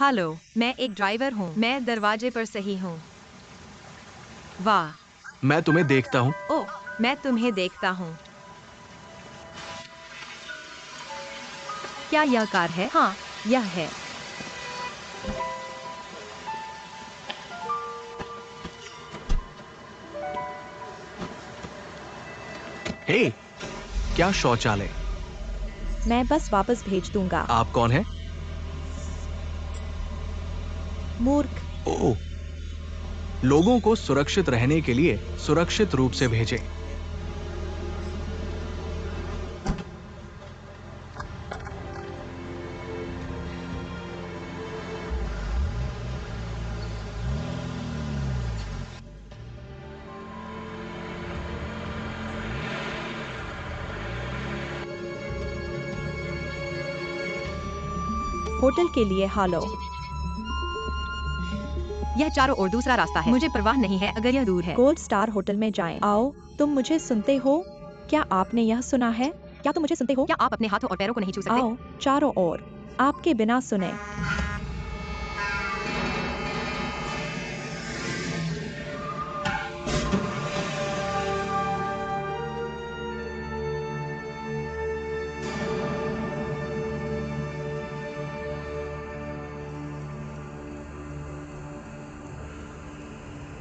Hello, मैं एक driver हूँ। मैं दरवाजे पर सही हूँ। वाह। मैं तुम्हें देखता हूँ। ओह, मैं तुम्हें देखता हूँ। क्या यह कार है? हाँ, यह है। हे, क्या शौचालय? मैं बस वापस भेज दूंगा। आप कौन हैं? मूर्ख। ओह, लोगों को सुरक्षित रहने के लिए सुरक्षित रूप से भेजें। होटल के लिए हालो। यह चारों ओर दूसरा रास्ता है। मुझे परवाह नहीं है अगर यह दूर है। गोल्ड स्टार होटल में जाएं। आओ, तुम मुझे सुनते हो? क्या आपने यह सुना है? क्या तुम मुझे सुनते हो? क्या आप अपने हाथों और पैरों को नहीं छू सकते? आओ, चारों ओर। आपके बिना सुने।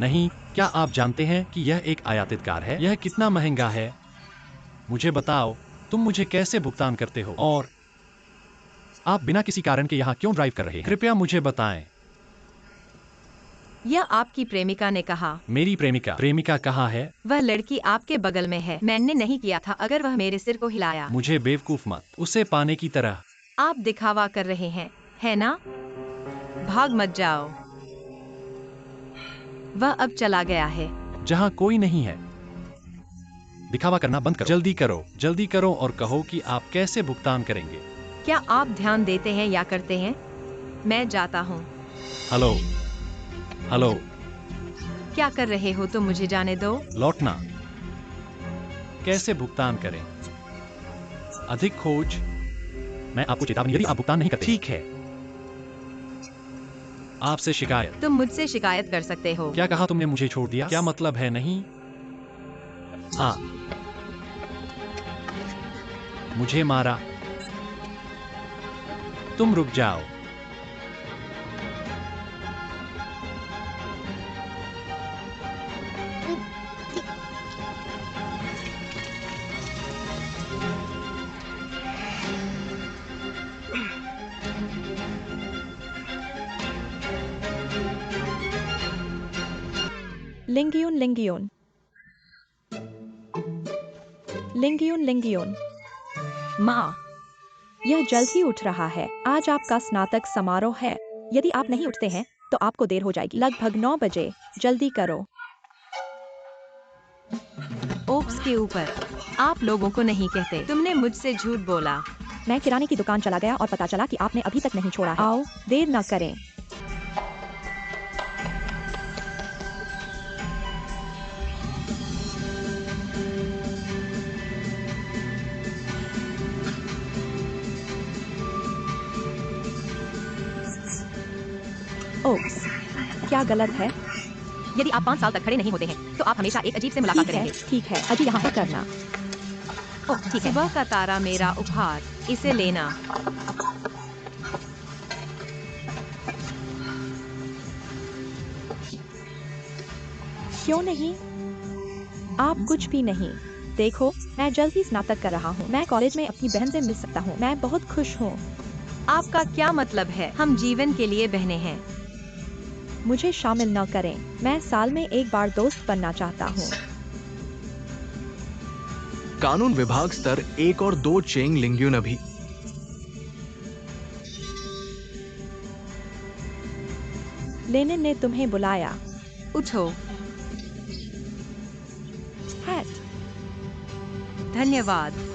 नहीं, क्या आप जानते हैं कि यह एक आयातित कार है? यह कितना महंगा है? मुझे बताओ, तुम मुझे कैसे भुगतान करते हो? और आप बिना किसी कारण के यहाँ क्यों ड्राइव कर रहे हैं? कृपया मुझे बताएं। यह आपकी प्रेमिका ने कहा। मेरी प्रेमिका? प्रेमिका कहाँ है? वह लड़की आपके बगल में है। मैंने नहीं किया था अगर वह मेरे सिर को हिलाया। मुझे बेवकूफ मत। उसे पाने की तरह। आप दिखावा कर रहे हैं, है ना? भाग मत जाओ। वह अब चला गया है। जहाँ कोई नहीं है। दिखावा करना बंद करो। जल्दी करो और कहो कि आप कैसे भुगतान करेंगे। क्या आप ध्यान देते हैं या करते हैं? मैं जाता हूँ। हेलो, हेलो, क्या कर रहे हो तो मुझे जाने दो। लौटना। कैसे भुगतान करें? अधिक खोज। मैं आपको चेतावनी, यदि आप भुगतान नहीं करते। ठीक है। आपसे शिकायत। तुम मुझसे शिकायत कर सकते हो। क्या कहा तुमने? मुझे छोड़ दिया? क्या मतलब है? नहीं। हाँ, मुझे मारा। तुम रुक जाओ। लिंगियोन लिंगियोन लिंगियोन लिंगियोन। माँ, यह जल्द ही उठ रहा है। आज आपका स्नातक समारोह है। यदि आप नहीं उठते हैं तो आपको देर हो जाएगी। लगभग 9 बजे। जल्दी करो। ओप्स के ऊपर। आप लोगों को नहीं कहते। तुमने मुझसे झूठ बोला। मैं किराने की दुकान चला गया और पता चला कि आपने अभी तक नहीं छोड़ा है। आओ, देर न करें। ओप्स, क्या गलत है? यदि आप 5 साल तक खड़े नहीं होते हैं तो आप हमेशा एक अजीब से मुलाकात करेंगे। ठीक है, अभी यहाँ पर करना। ओह, ठीक है। सुबह का तारा मेरा उपहार। इसे लेना। क्यों नहीं? आप कुछ भी नहीं। देखो, मैं जल्द ही स्नातक कर रहा हूँ। मैं कॉलेज में अपनी बहन से मिल सकता हूँ। मैं बहुत खुश हूँ। आपका क्या मतलब है? हम जीवन के लिए बहने हैं। मुझे शामिल न करें। मैं साल में एक बार दोस्त बनना चाहता हूँ। कानून विभाग स्तर 1 और 2 चेंग लिंग्यून अभी। लेनिन ने तुम्हें बुलाया। उठो। हैट। धन्यवाद।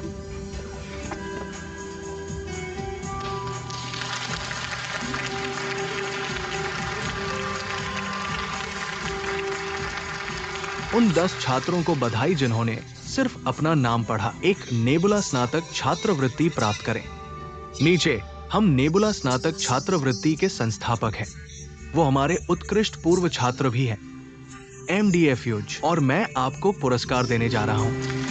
उन 10 छात्रों को बधाई जिन्होंने सिर्फ अपना नाम पढ़ा। एक नेबुला स्नातक छात्रवृत्ति प्राप्त करें। नीचे हम नेबुला स्नातक छात्रवृत्ति के संस्थापक हैं। वो हमारे उत्कृष्ट पूर्व छात्र भी हैं, MDFUJ, और मैं आपको पुरस्कार देने जा रहा हूं।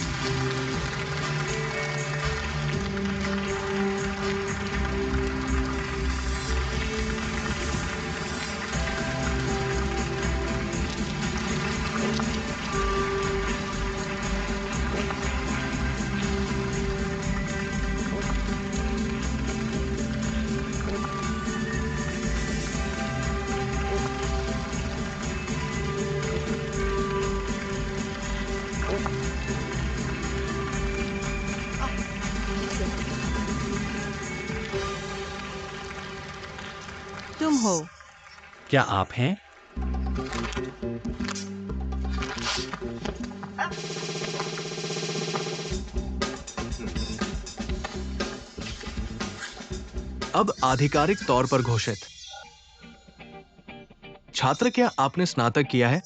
तुम हो। क्या आप हैं? अब आधिकारिक तौर पर घोषित। छात्र, क्या आपने स्नातक किया है?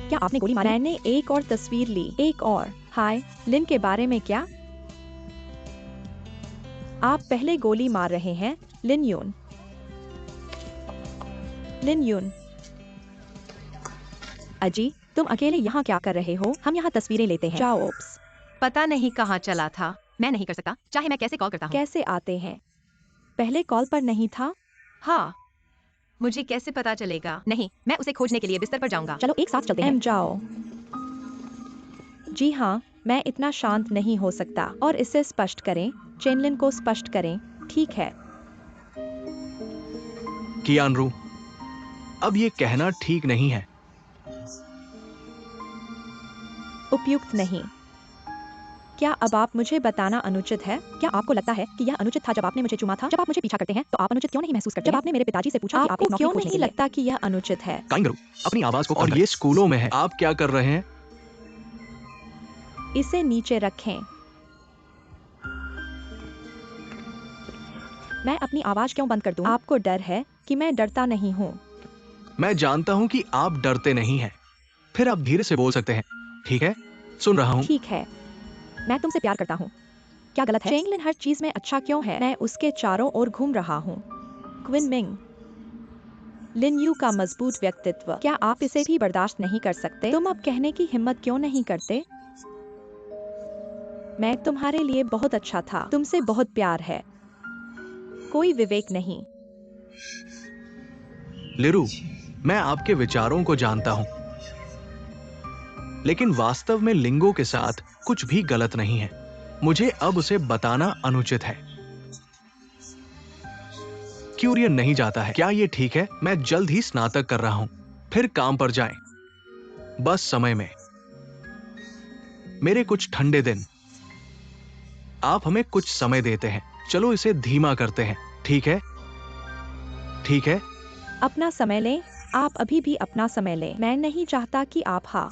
क्या आपने गोली मारी? मैंने एक और तस्वीर ली। एक और। हाय, लिन के बारे में क्या? आप पहले गोली मार रहे हैं, लिन यून। लिन यून। अजी, तुम अकेले यहाँ क्या कर रहे हो? हम यहाँ तस्वीरें लेते हैं। जाओ। ओप्स। पता नहीं कहाँ चला था। मैं नहीं कर सकता, चाहे मैं कैसे कॉल करता हूँ। कैसे आते हैं? पहले कॉल पर नहीं था? हाँ, मुझे कैसे पता चलेगा? नहीं, मैं उसे खोजने के लिए बिस्तर पर जाऊंगा। चलो एक साथ चलते हैं। जाओ। जी हाँ, मैं इतना शांत नहीं हो सकता। और इसे स्पष्ट करें, चेनलिन को स्पष्ट करें, ठीक है? कियानरू, अब ये कहना ठीक नहीं है। उपयुक्त नहीं। क्या अब आप मुझे बताना अनुचित है? क्या आपको लगता है कि यह अनुचित था जब आपने मुझे चुमा था? जब आप मुझे पीछा करते हैं तो आप अनुचित क्यों नहीं महसूस करते? जब आपने मेरे पिताजी से पूछा कि आपको क्यों नहीं लगता कि यह अनुचित है? काइंगरू, अपनी आवाज को, और ये स्कूलों में है। आप क्या कर रहे हैं? इसे नीचे रखें। मैं अपनी आवाज क्यों बंद कर दूं? आपको डर है कि मैं डरता नहीं हूँ। मैं जानता हूं कि आप डरते नहीं हैं। फिर आप धीरे से बोल सकते हैं, ठीक है? सुन रहा हूं। ठीक है, मैं तुमसे प्यार करता हूँ। क्या गलत है? चेंगलिन हर चीज में अच्छा क्यों है? मैं उसके चारों ओर घूम रहा हूँ। Quinn Ming. लिन यू का मजबूत व्यक्तित्व। क्या आप इसे भी बर्दाश्त नहीं कर सकते? तुम अब कहने की हिम्मत क्यों नहीं करते? मैं तुम्हारे लिए बहुत अच्छा था। तुमसे बहुत प्यार है। कोई विवेक नहीं। लिरू, मैं आपके विचारों को जानता हूं, लेकिन वास्तव में लिंगो के साथ कुछ भी गलत नहीं है। मुझे अब उसे बताना अनुचित है। क्यूरियन नहीं जाता है। क्या ये ठीक है? मैं जल्द ही स्नातक कर रहा हूं। फिर काम पर जाएं। बस समय में। मेरे कुछ ठंडे दिन। आप हमें कुछ समय देते हैं। चलो इसे धीमा करते हैं, ठीक है? ठीक है? अपना समय लें। आप अभी भी अपना समय लें। मैं नहीं चाहता कि आप हाँ।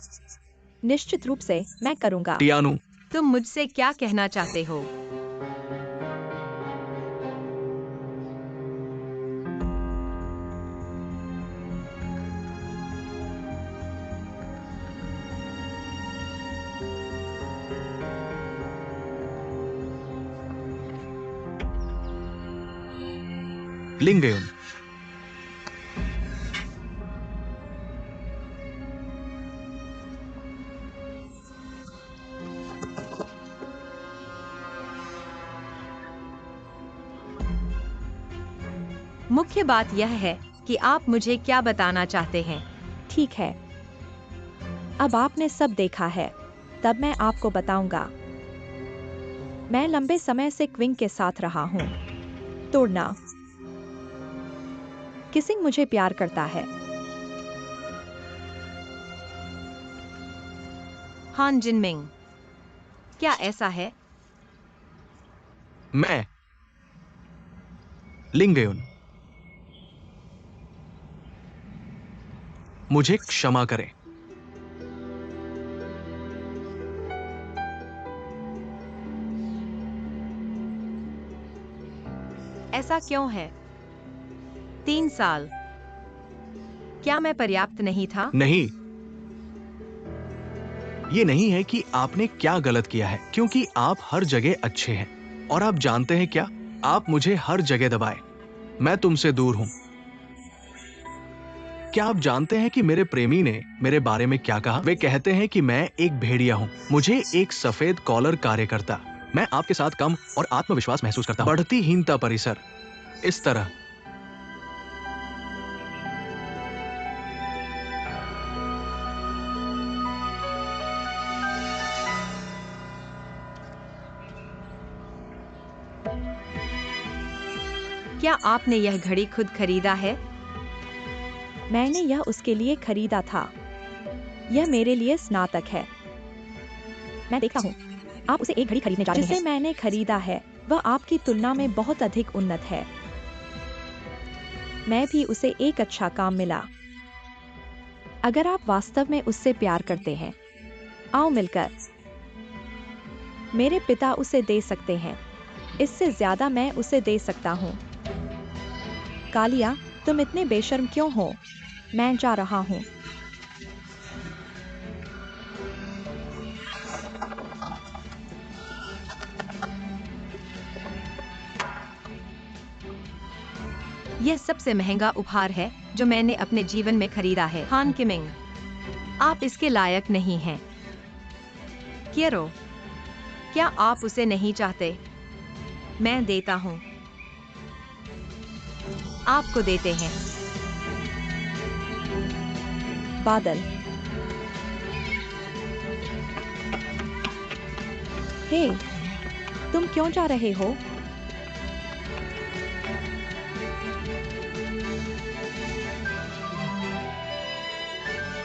निश्चित रूप से मैं करूंगा। टियानु, तुम मुझसे क्या कहना चाहते हो? लिंगयुन। मुख्य बात यह है कि आप मुझे क्या बताना चाहते हैं। ठीक है, अब आपने सब देखा है, तब मैं आपको बताऊंगा। मैं लंबे समय से क्विंग के साथ रहा हूं। तोड़ना। किसिंग मुझे प्यार करता है। हान जिनमिंग, क्या ऐसा है? मैं लिंगयुन, मुझे क्षमा करें। ऐसा क्यों है? 3 साल। क्या मैं पर्याप्त नहीं था? नहीं, ये नहीं है कि आपने क्या गलत किया है, क्योंकि आप हर जगह अच्छे हैं। और आप जानते हैं क्या? आप मुझे हर जगह दबाए। मैं तुमसे दूर हूं। क्या आप जानते हैं कि मेरे प्रेमी ने मेरे बारे में क्या कहा? वे कहते हैं कि मैं एक भेड़िया हूं। मुझे एक सफेद कॉलर कार्यकर्ता। मैं आपके साथ कम और आत्मविश्वास महसूस करता हूं। बढ़ती हीनता परिसर। इस तरह। क्या आपने यह घड़ी खुद खरीदा है? मैंने यह उसके लिए खरीदा था। यह मेरे लिए स्नातक है। मैं देखता हूँ, आप उसे एक घड़ी खरीदने जा रहे हैं। जिसे मैंने खरीदा है, वह आपकी तुलना में बहुत अधिक उन्नत है। मैं भी उसे एक अच्छा काम मिला। अगर आप वास्तव में उससे प्यार करते हैं, आओ मिलकर। मेरे पिता उसे दे सकते हैं। इससे ज्यादा मैं उसे दे सकता हूँ। कालिया, तुम इतने बेशर्म क्यों हो? मैं जा रहा हूँ। यह सबसे महंगा उपहार है जो मैंने अपने जीवन में खरीदा है। हान किमिंग, आप इसके लायक नहीं हैं। कियरो, क्या आप उसे नहीं चाहते? मैं देता हूँ। आपको देते हैं। बादल। हे, तुम क्यों जा रहे हो?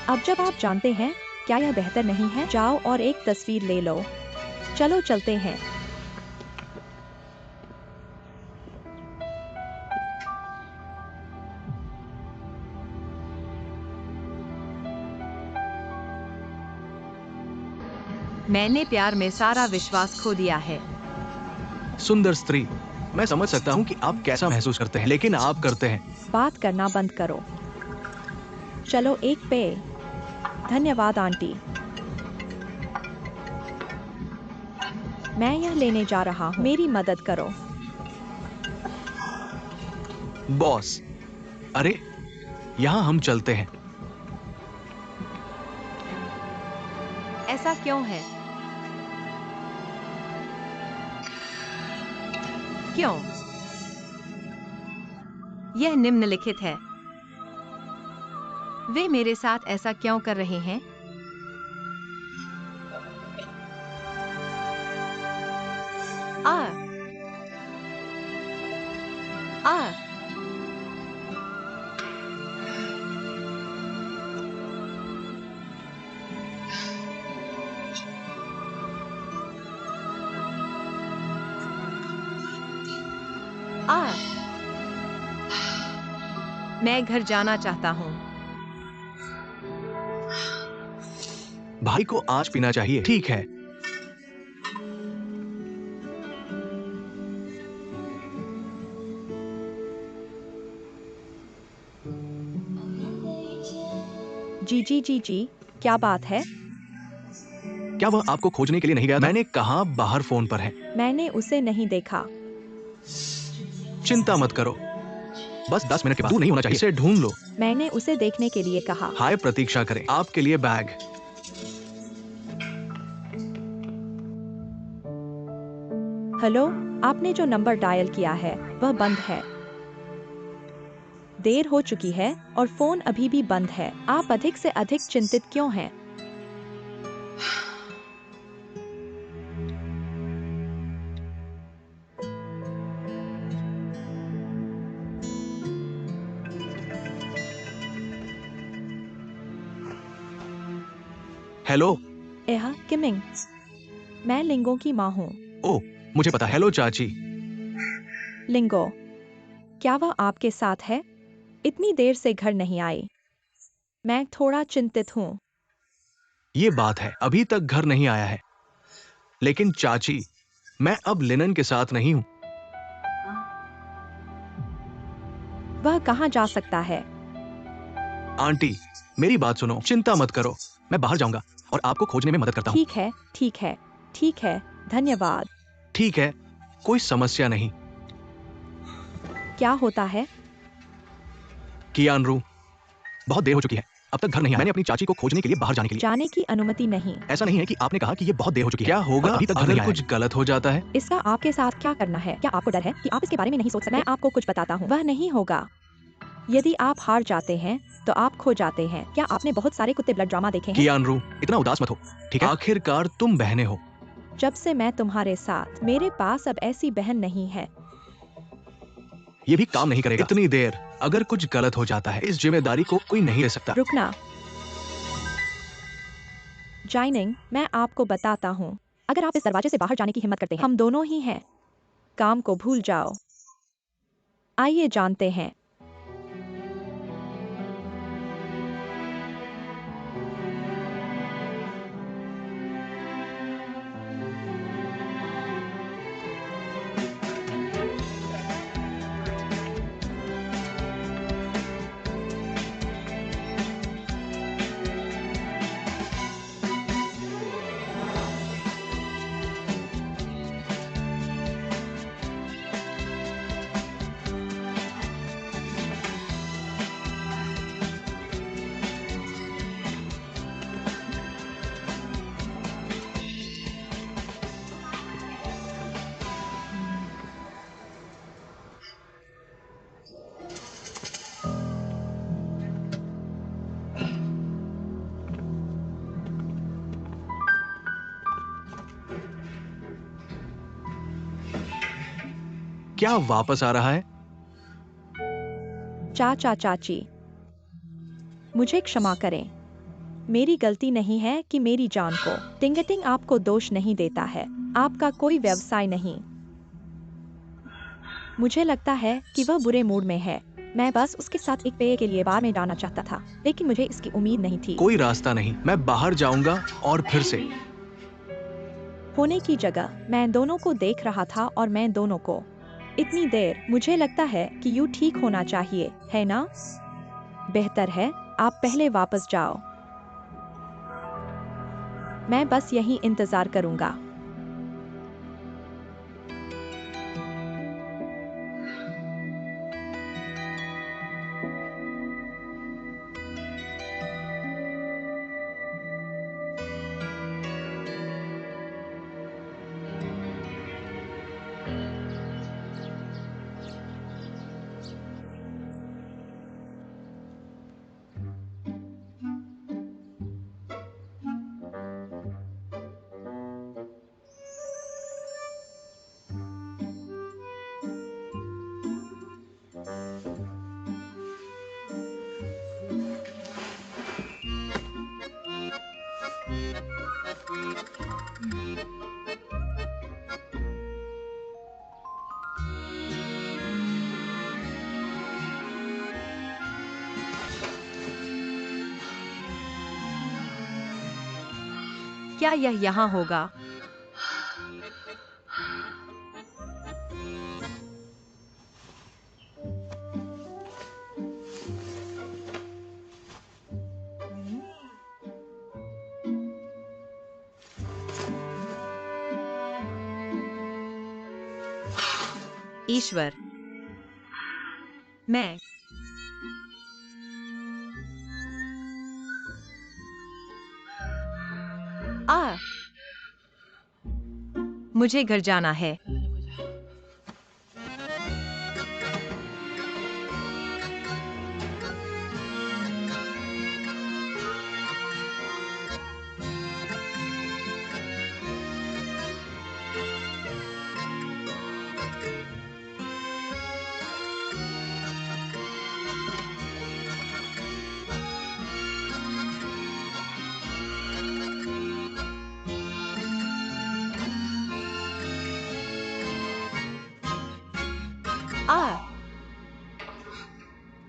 अब जब आप जानते हैं, क्या यह बेहतर नहीं है? जाओ और एक तस्वीर ले लो। चलो चलते हैं। मैंने प्यार में सारा विश्वास खो दिया है। सुंदर स्त्री, मैं समझ सकता हूं कि आप कैसा महसूस करते हैं, लेकिन आप करते हैं। बात करना बंद करो। चलो एक पे। धन्यवाद आंटी। मैं यह लेने जा रहा हूँ। मेरी मदद करो। बॉस, अरे, यहां हम चलते हैं। ऐसा क्यों है? क्यों? यह निम्नलिखित है। वे मेरे साथ ऐसा क्यों कर रहे हैं? आ आ आ मैं घर जाना चाहता हूँ। भाई को आज पीना चाहिए। ठीक है। जी जी जी जी, क्या बात है? क्या वह आपको खोजने के लिए नहीं गया था? मैंने कहा बाहर फोन पर है। मैंने उसे नहीं देखा। चिंता मत करो, बस 10 मिनट के बाद। तू नहीं होना चाहिए। इसे ढूंढ लो। मैंने उसे देखने के लिए कहा। हाय, प्रतीक्षा करें। आपके लिए बैग। हेलो, आपने जो नंबर डायल किया है वह बंद है। देर हो चुकी है और फोन अभी भी बंद है। आप अधिक से अधिक चिंतित क्यों हैं? हेलो। यह किमिंग, मैं लिंगो की माँ हूँ। ओह, मुझे पता। हेलो चाची। लिंगो, क्या वह आपके साथ है? इतनी देर से घर नहीं आई। मैं थोड़ा चिंतित हूँ। ये बात है, अभी तक घर नहीं आया है। लेकिन चाची, मैं अब लिनन के साथ नहीं हूँ। वह कहाँ जा सकता है? आंटी, मेरी बात सुनो, चिंता मत करो। मैं बाहर जाऊंगा और आपको खोजने में मदद करता हूँ। ठीक है, ठीक है, ठीक है, धन्यवाद। ठीक है, कोई समस्या नहीं। क्या होता है? कियानरू, बहुत देर हो चुकी है, अब तक घर नहीं आया। मैंने अपनी चाची को खोजने के लिए बाहर जाने के लिए। जाने की अनुमति नहीं। ऐसा नहीं है कि आपने कहा कि ये बहुत देर हो चुकी है। क्या होगा अभी तक घर अगर नहीं आया कुछ गलत हो जाता है? इसका आपके साथ क्या करना है? क्या आपको डर है कि आप इसके बारे में नहीं सोच सकते? मैं आपको कुछ बताता हूँ, वह नहीं होगा। यदि आप हार जाते हैं तो आप खो जाते हैं। क्या आपने बहुत सारे कुत्ते ब्लड ड्रामा देखे हैं? कियानरू, इतना उदास मत हो, ठीक है? आखिरकार तुम बहनें हो। जब से मैं तुम्हारे साथ, मेरे पास अब ऐसी बहन नहीं है। ये भी काम नहीं करेगा। इतनी देर, अगर कुछ गलत हो जाता है, इस जिम्मेदारी को कोई नहीं ले सकता। रुकना। जाइनिंग, मैं आपको बताता हूँ। अगर आप इस दरवाजे से बाहर जाने की हिम्मत करते हैं, हम दोनों ही हैं। काम को भूल जाओ। आइए जानते हैं। क्या वापस आ रहा है? चाचा चाची, मुझे क्षमा करें। मेरी गलती नहीं है कि मेरी जान को। टिंगटिंग आपको दोष नहीं देता है। आपका कोई व्यवसाय नहीं। मुझे लगता है कि वह बुरे मूड में है। मैं बस उसके साथ एक पेय के लिए बार में जाना चाहता था, लेकिन मुझे इसकी उम्मीद नहीं थी। कोई रास्ता नहीं, मैं बाहर जाऊंगा और फिर से। होने की जगह मैं दोनों को देख रहा था और मैं दोनों को। इतनी देर, मुझे लगता है कि यू ठीक होना चाहिए, है ना? बेहतर है, आप पहले वापस जाओ। मैं बस यहीं इंतजार करूंगा। क्या यह यहाँ होगा? ईश्वर, मैं मुझे घर जाना है।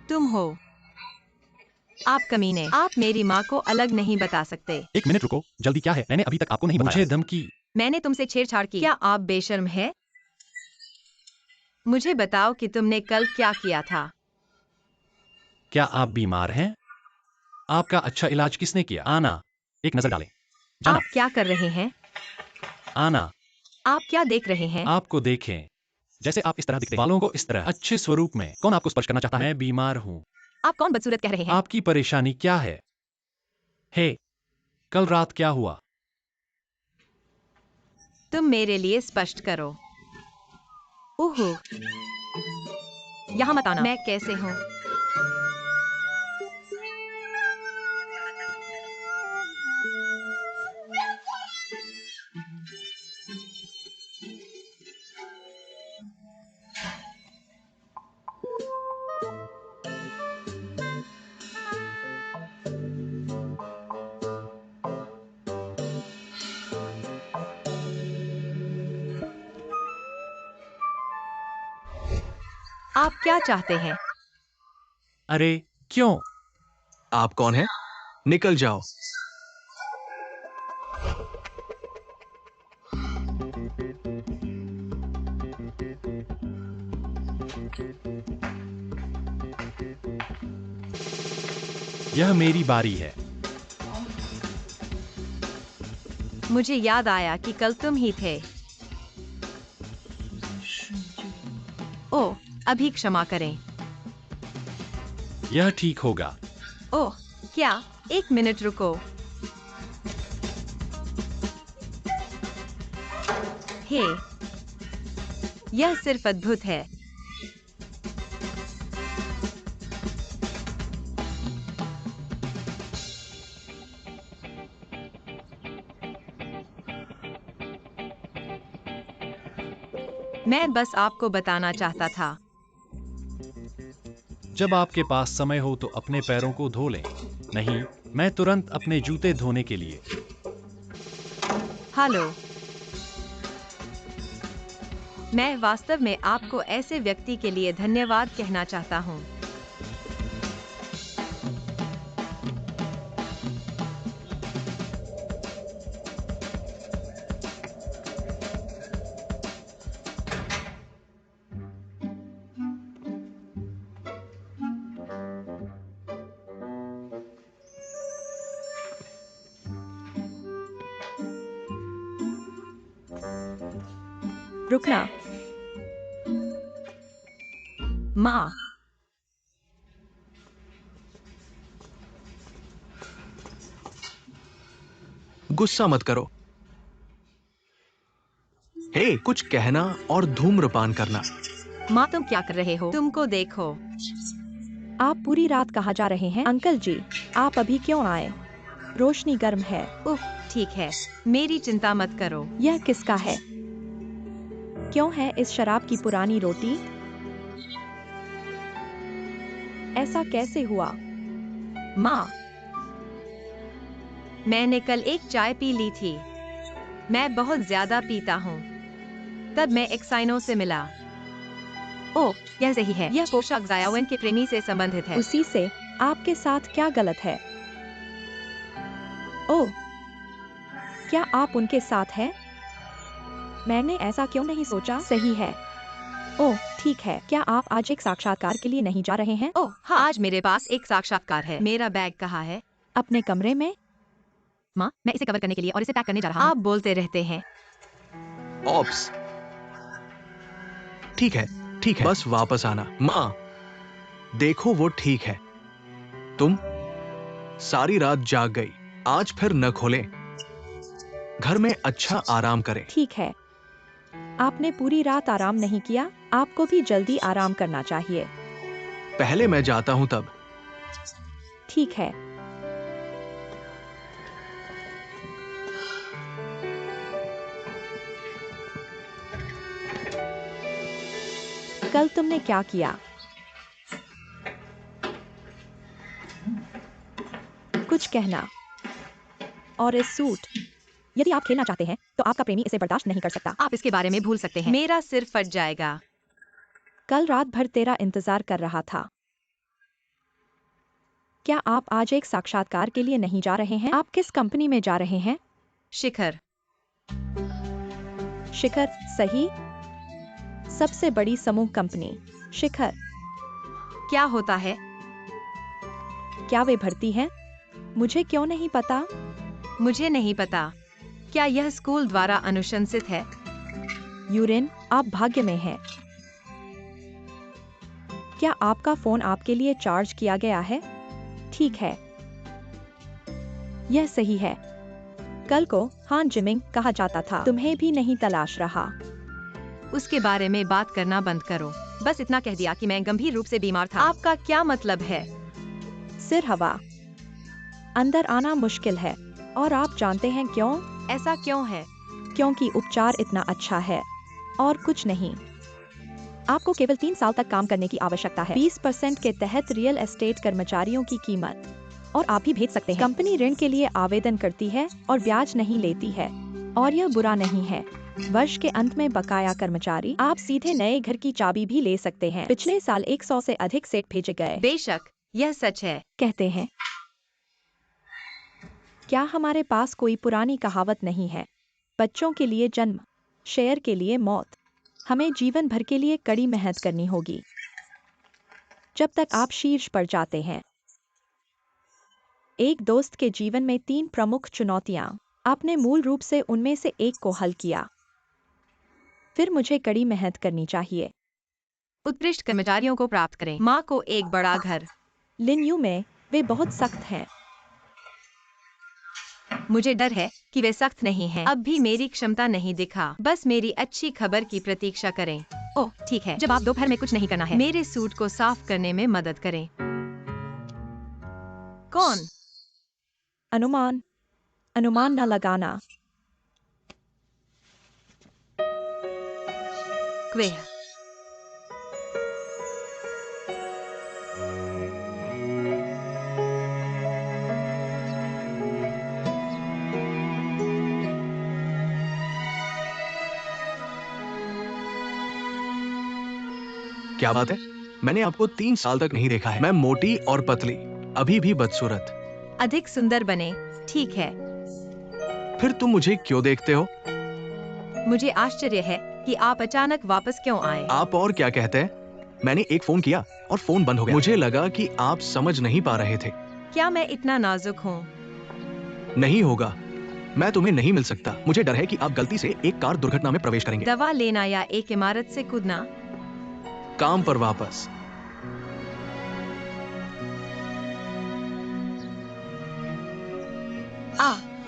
तुम हो। आप कमीने, आप मेरी माँ को अलग नहीं बता सकते। एक मिनट रुको, जल्दी क्या है? मैंने अभी तक आपको नहीं बताया। मुझे धमकी। मैंने तुमसे छेड़छाड़ की। क्या आप बेशर्म है? मुझे बताओ कि तुमने कल क्या किया था। क्या आप बीमार हैं? आपका अच्छा इलाज किसने किया? आना, एक नजर डालें। जाना। आप क्या कर रहे हैं? आना। आप क्या देख रहे हैं? आपको देखें, जैसे आप इस तरह दिखते हैं, बालों को इस तरह अच्छे स्वरूप में। कौन आपको स्पर्श करना चाहता है? मैं बीमार हूँ। आप कौन बदसूरत कह रहे हैं? आपकी परेशानी क्या है? हे, कल रात क्या हुआ? तुम मेरे लिए स्पष्ट करो। ओह, यहाँ मत आना। मैं कैसे हूँ? आप क्या चाहते हैं? अरे, क्यों? आप कौन हैं? निकल जाओ। यह मेरी बारी है। मुझे याद आया कि कल तुम ही थे। ओह, अभी क्षमा करें। यह ठीक होगा। ओह, क्या? एक मिनट रुको। हे, यह सिर्फ अद्भुत है। मैं बस आपको बताना चाहता था। जब आपके पास समय हो तो अपने पैरों को धो लें। नहीं, मैं तुरंत अपने जूते धोने के लिए। हेलो। मैं वास्तव में आपको ऐसे व्यक्ति के लिए धन्यवाद कहना चाहता हूँ। रुकना। माँ, गुस्सा मत करो। हे, कुछ कहना और धूम्रपान करना। माँ तुम क्या कर रहे हो? तुमको देखो। आप पूरी रात कहाँ जा रहे हैं? अंकल जी, आप अभी क्यों आए? रोशनी गर्म है। उफ, ठीक है। मेरी चिंता मत करो। यह किसका है? क्यों है इस शराब की पुरानी रोटी? ऐसा कैसे हुआ? माँ, मैंने कल एक चाय पी ली थी। मैं बहुत ज्यादा पीता हूँ। तब मैं एक साइनो से मिला। ओह, यह सही है। यह पोशाक जायावन के प्रेमी से संबंधित है। उसी से आपके साथ क्या गलत है? ओह, क्या आप उनके साथ हैं? मैंने ऐसा क्यों नहीं सोचा? सही है। ओह, ठीक है। क्या आप आज एक साक्षात्कार के लिए नहीं जा रहे हैं? ओह हाँ, आज मेरे पास एक साक्षात्कार है। मेरा बैग कहाँ है? अपने कमरे में? माँ, मैं इसे कवर करने के लिए और इसे पैक करने जा रहा हूँ। आप बोलते रहते हैं। ऑप्स। ठीक है, ठीक है, बस वापस आना। माँ, देखो वो ठीक है। तुम सारी रात जाग गई। आज फिर न खोलें। घर में अच्छा आराम करें। ठीक है। आपने पूरी रात आराम नहीं किया। आपको भी जल्दी आराम करना चाहिए। पहले मैं जाता हूं तब। ठीक है। कल तुमने क्या किया? कुछ कहना। और इस सूट, यदि आप खेलना चाहते हैं तो आपका प्रेमी इसे बर्दाश्त नहीं कर सकता। आप इसके बारे में भूल सकते हैं। मेरा सिर फट जाएगा। कल रात भर तेरा इंतजार कर रहा था। क्या आप आज एक साक्षात्कार के लिए नहीं जा रहे हैं? आप किस कंपनी में जा रहे हैं? शिखर। शिखर, सही। सबसे बड़ी समूह कंपनी शिखर। क्या होता है? क्या वे भर्ती हैं? मुझे क्यों नहीं पता? मुझे नहीं पता। क्या यह स्कूल द्वारा अनुशंसित है? यूरेन, आप भाग्य में हैं। क्या आपका फोन आपके लिए चार्ज किया गया है? ठीक है, यह सही है। कल को हान जिमिंग कहा जाता था, तुम्हें भी नहीं तलाश रहा। उसके बारे में बात करना बंद करो। बस इतना कह दिया कि मैं गंभीर रूप से बीमार था। आपका क्या मतलब है? सिर हवा, अंदर आना मुश्किल है। और आप जानते हैं क्यों? ऐसा क्यों है? क्योंकि उपचार इतना अच्छा है और कुछ नहीं। आपको केवल 3 साल तक काम करने की आवश्यकता है। 20% के तहत रियल एस्टेट कर्मचारियों की कीमत। और आप भी भेज सकते हैं। कंपनी ऋण के लिए आवेदन करती है और ब्याज नहीं लेती है, और यह बुरा नहीं है। वर्ष के अंत में बकाया कर्मचारी, आप सीधे नए घर की चाबी भी ले सकते हैं। पिछले साल 100 से अधिक सेट भेजे गए। बेशक, यह सच है। कहते हैं, क्या हमारे पास कोई पुरानी कहावत नहीं है? बच्चों के लिए जन्म, शेर के लिए मौत। हमें जीवन भर के लिए कड़ी मेहनत करनी होगी जब तक आप शीर्ष पर जाते हैं। एक दोस्त के जीवन में 3 प्रमुख चुनौतियां। आपने मूल रूप से उनमें से एक को हल किया। फिर मुझे कड़ी मेहनत करनी चाहिए। उत्कृष्ट कर्मचारियों को प्राप्त करें। माँ को एक बड़ा घर। लिन यू में वे बहुत सख्त हैं। मुझे डर है कि वे सख्त नहीं हैं। अब भी मेरी क्षमता नहीं दिखा। बस मेरी अच्छी खबर की प्रतीक्षा करें। ओह ठीक है, जब आप दोपहर में कुछ नहीं करना है, मेरे सूट को साफ करने में मदद करें। कौन? अनुमान न लगाना। क्वेह। क्या बात है? मैंने आपको 3 साल तक नहीं देखा है। मैं मोटी और पतली, अभी भी बदसूरत। अधिक सुंदर बने। ठीक है। फिर तुम मुझे क्यों देखते हो? मुझे आश्चर्य है कि आप अचानक वापस क्यों आए। आप और क्या कहते हैं? मैंने एक फोन किया और फोन बंद हो गया। मुझे लगा कि आप समझ नहीं पा रहे थे। क्या मैं इतना नाजुक हूँ? नहीं होगा, मैं तुम्हें नहीं मिल सकता। मुझे डर है कि आप गलती से एक कार दुर्घटना में प्रवेश करेंगे। दवा लेना या एक इमारत से कूदना? काम पर वापस।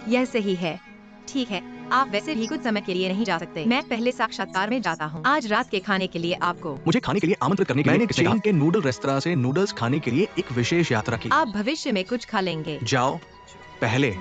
यह सही है। ठीक है, आप वैसे भी कुछ समय के लिए नहीं जा सकते। मैं पहले साक्षात्कार में जाता हूँ। आज रात के खाने के लिए आपको। मुझे खाने के लिए आमंत्रित करने के लिए मैंने चीन के नूडल रेस्तरां से नूडल्स खाने के लिए एक विशेष यात्रा की। आप भविष्य में कुछ खा लेंगे। जाओ पहले।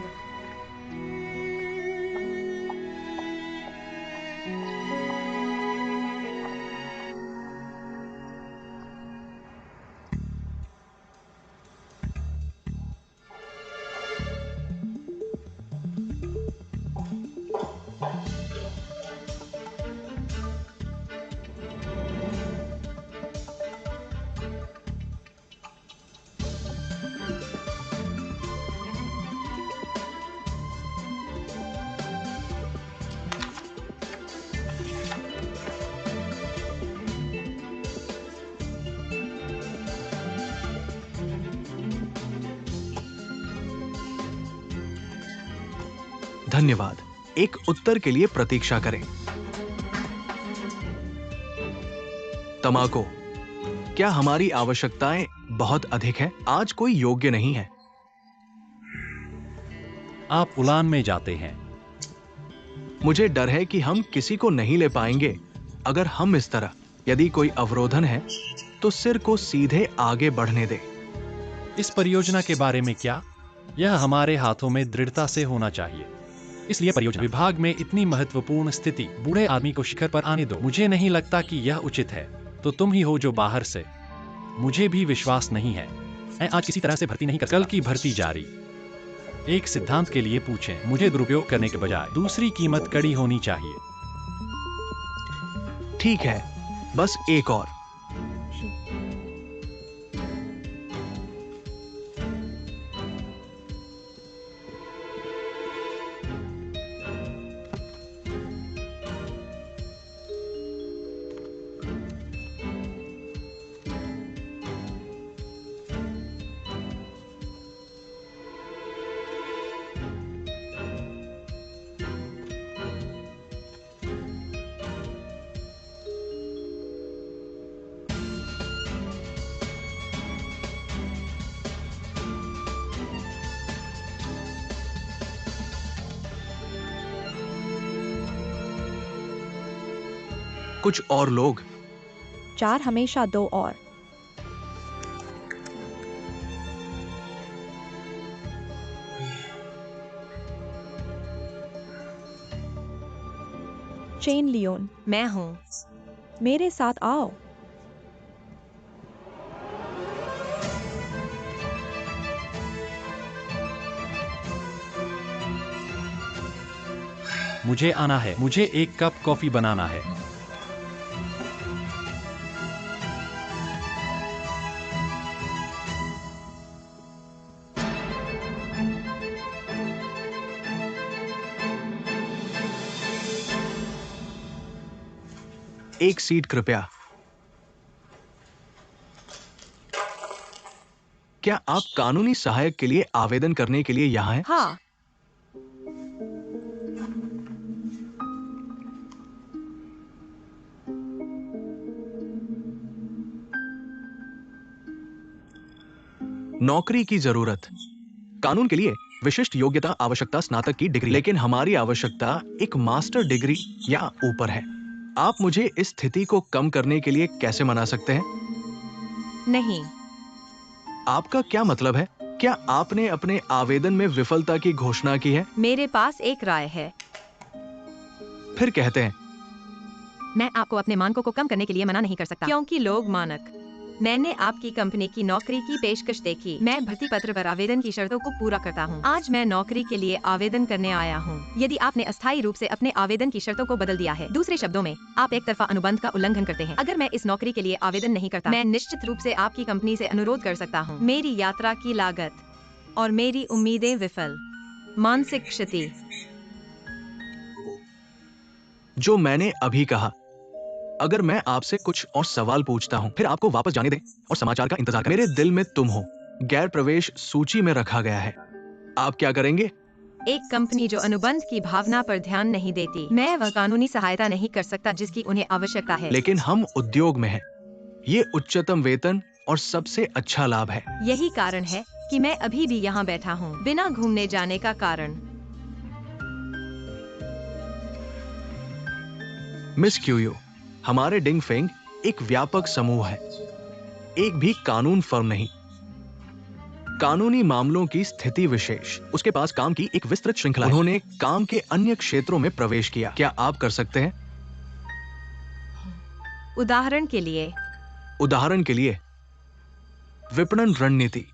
धन्यवाद। एक उत्तर के लिए प्रतीक्षा करें। तमाको, क्या हमारी आवश्यकताएं बहुत अधिक है? आज कोई योग्य नहीं है। आप उलान में जाते हैं। मुझे डर है कि हम किसी को नहीं ले पाएंगे। अगर हम इस तरह, यदि कोई अवरोधन है तो सिर को सीधे आगे बढ़ने दे। इस परियोजना के बारे में क्या? यह हमारे हाथों में दृढ़ता से होना चाहिए। इसलिए परियोजना विभाग में इतनी महत्वपूर्ण स्थिति, बूढ़े आदमी को शिखर पर आने दो। मुझे नहीं लगता कि यह उचित है। तो तुम ही हो जो बाहर से। मुझे भी विश्वास नहीं है। मैं आज किसी तरह से भर्ती नहीं कर सकता। कल की भर्ती जारी। एक सिद्धांत के लिए पूछें। मुझे दुरुपयोग करने के बजाय दूसरी कीमत कड़ी होनी चाहिए। ठीक है, बस एक और। कुछ और लोग। 4 हमेशा 2 और। चेन लियोन, मैं हूँ। मेरे साथ आओ। मुझे आना है। मुझे एक कप कॉफी बनाना है। एक सीट कृपया। क्या आप कानूनी सहायक के लिए आवेदन करने के लिए यहाँ हैं? हाँ। नौकरी की जरूरत। कानून के लिए विशिष्ट योग्यता आवश्यकता स्नातक की डिग्री, लेकिन हमारी आवश्यकता एक मास्टर डिग्री या ऊपर है। आप मुझे इस स्थिति को कम करने के लिए कैसे मना सकते हैं? नहीं। आपका क्या मतलब है? क्या आपने अपने आवेदन में विफलता की घोषणा की है? मेरे पास एक राय है। फिर कहते हैं मैं आपको अपने मानकों को कम करने के लिए मना नहीं कर सकता, क्योंकि लोग मानक। मैंने आपकी कंपनी की नौकरी की पेशकश देखी। मैं भर्ती पत्र पर आवेदन की शर्तों को पूरा करता हूँ। आज मैं नौकरी के लिए आवेदन करने आया हूँ। यदि आपने अस्थायी रूप से अपने आवेदन की शर्तों को बदल दिया है, दूसरे शब्दों में आप एक तरफा अनुबंध का उल्लंघन करते हैं। अगर मैं इस नौकरी के लिए आवेदन नहीं करता, मैं निश्चित रूप से आपकी कंपनी से अनुरोध कर सकता हूँ। मेरी यात्रा की लागत और मेरी उम्मीदें विफल, मानसिक क्षति। जो मैंने अभी कहा। अगर मैं आपसे कुछ और सवाल पूछता हूं, फिर आपको वापस जाने दें और समाचार का इंतजार करें। मेरे दिल में तुम हो, गैर प्रवेश सूची में रखा गया है। आप क्या करेंगे? एक कंपनी जो अनुबंध की भावना पर ध्यान नहीं देती, मैं वह कानूनी सहायता नहीं कर सकता जिसकी उन्हें आवश्यकता है। लेकिन हम उद्योग में हैं। ये उच्चतम वेतन और सबसे अच्छा लाभ है। यही कारण है कि मैं अभी भी यहाँ बैठा हूँ, बिना घूमने जाने का कारण। मिस क्यूयो, हमारे डिंग फेंग एक व्यापक समूह है, एक भी कानून फर्म नहीं। कानूनी मामलों की स्थिति विशेष, उसके पास काम की एक विस्तृत श्रृंखला है। उन्होंने काम के अन्य क्षेत्रों में प्रवेश किया। क्या आप कर सकते हैं? उदाहरण के लिए, उदाहरण के लिए, विपणन रणनीति।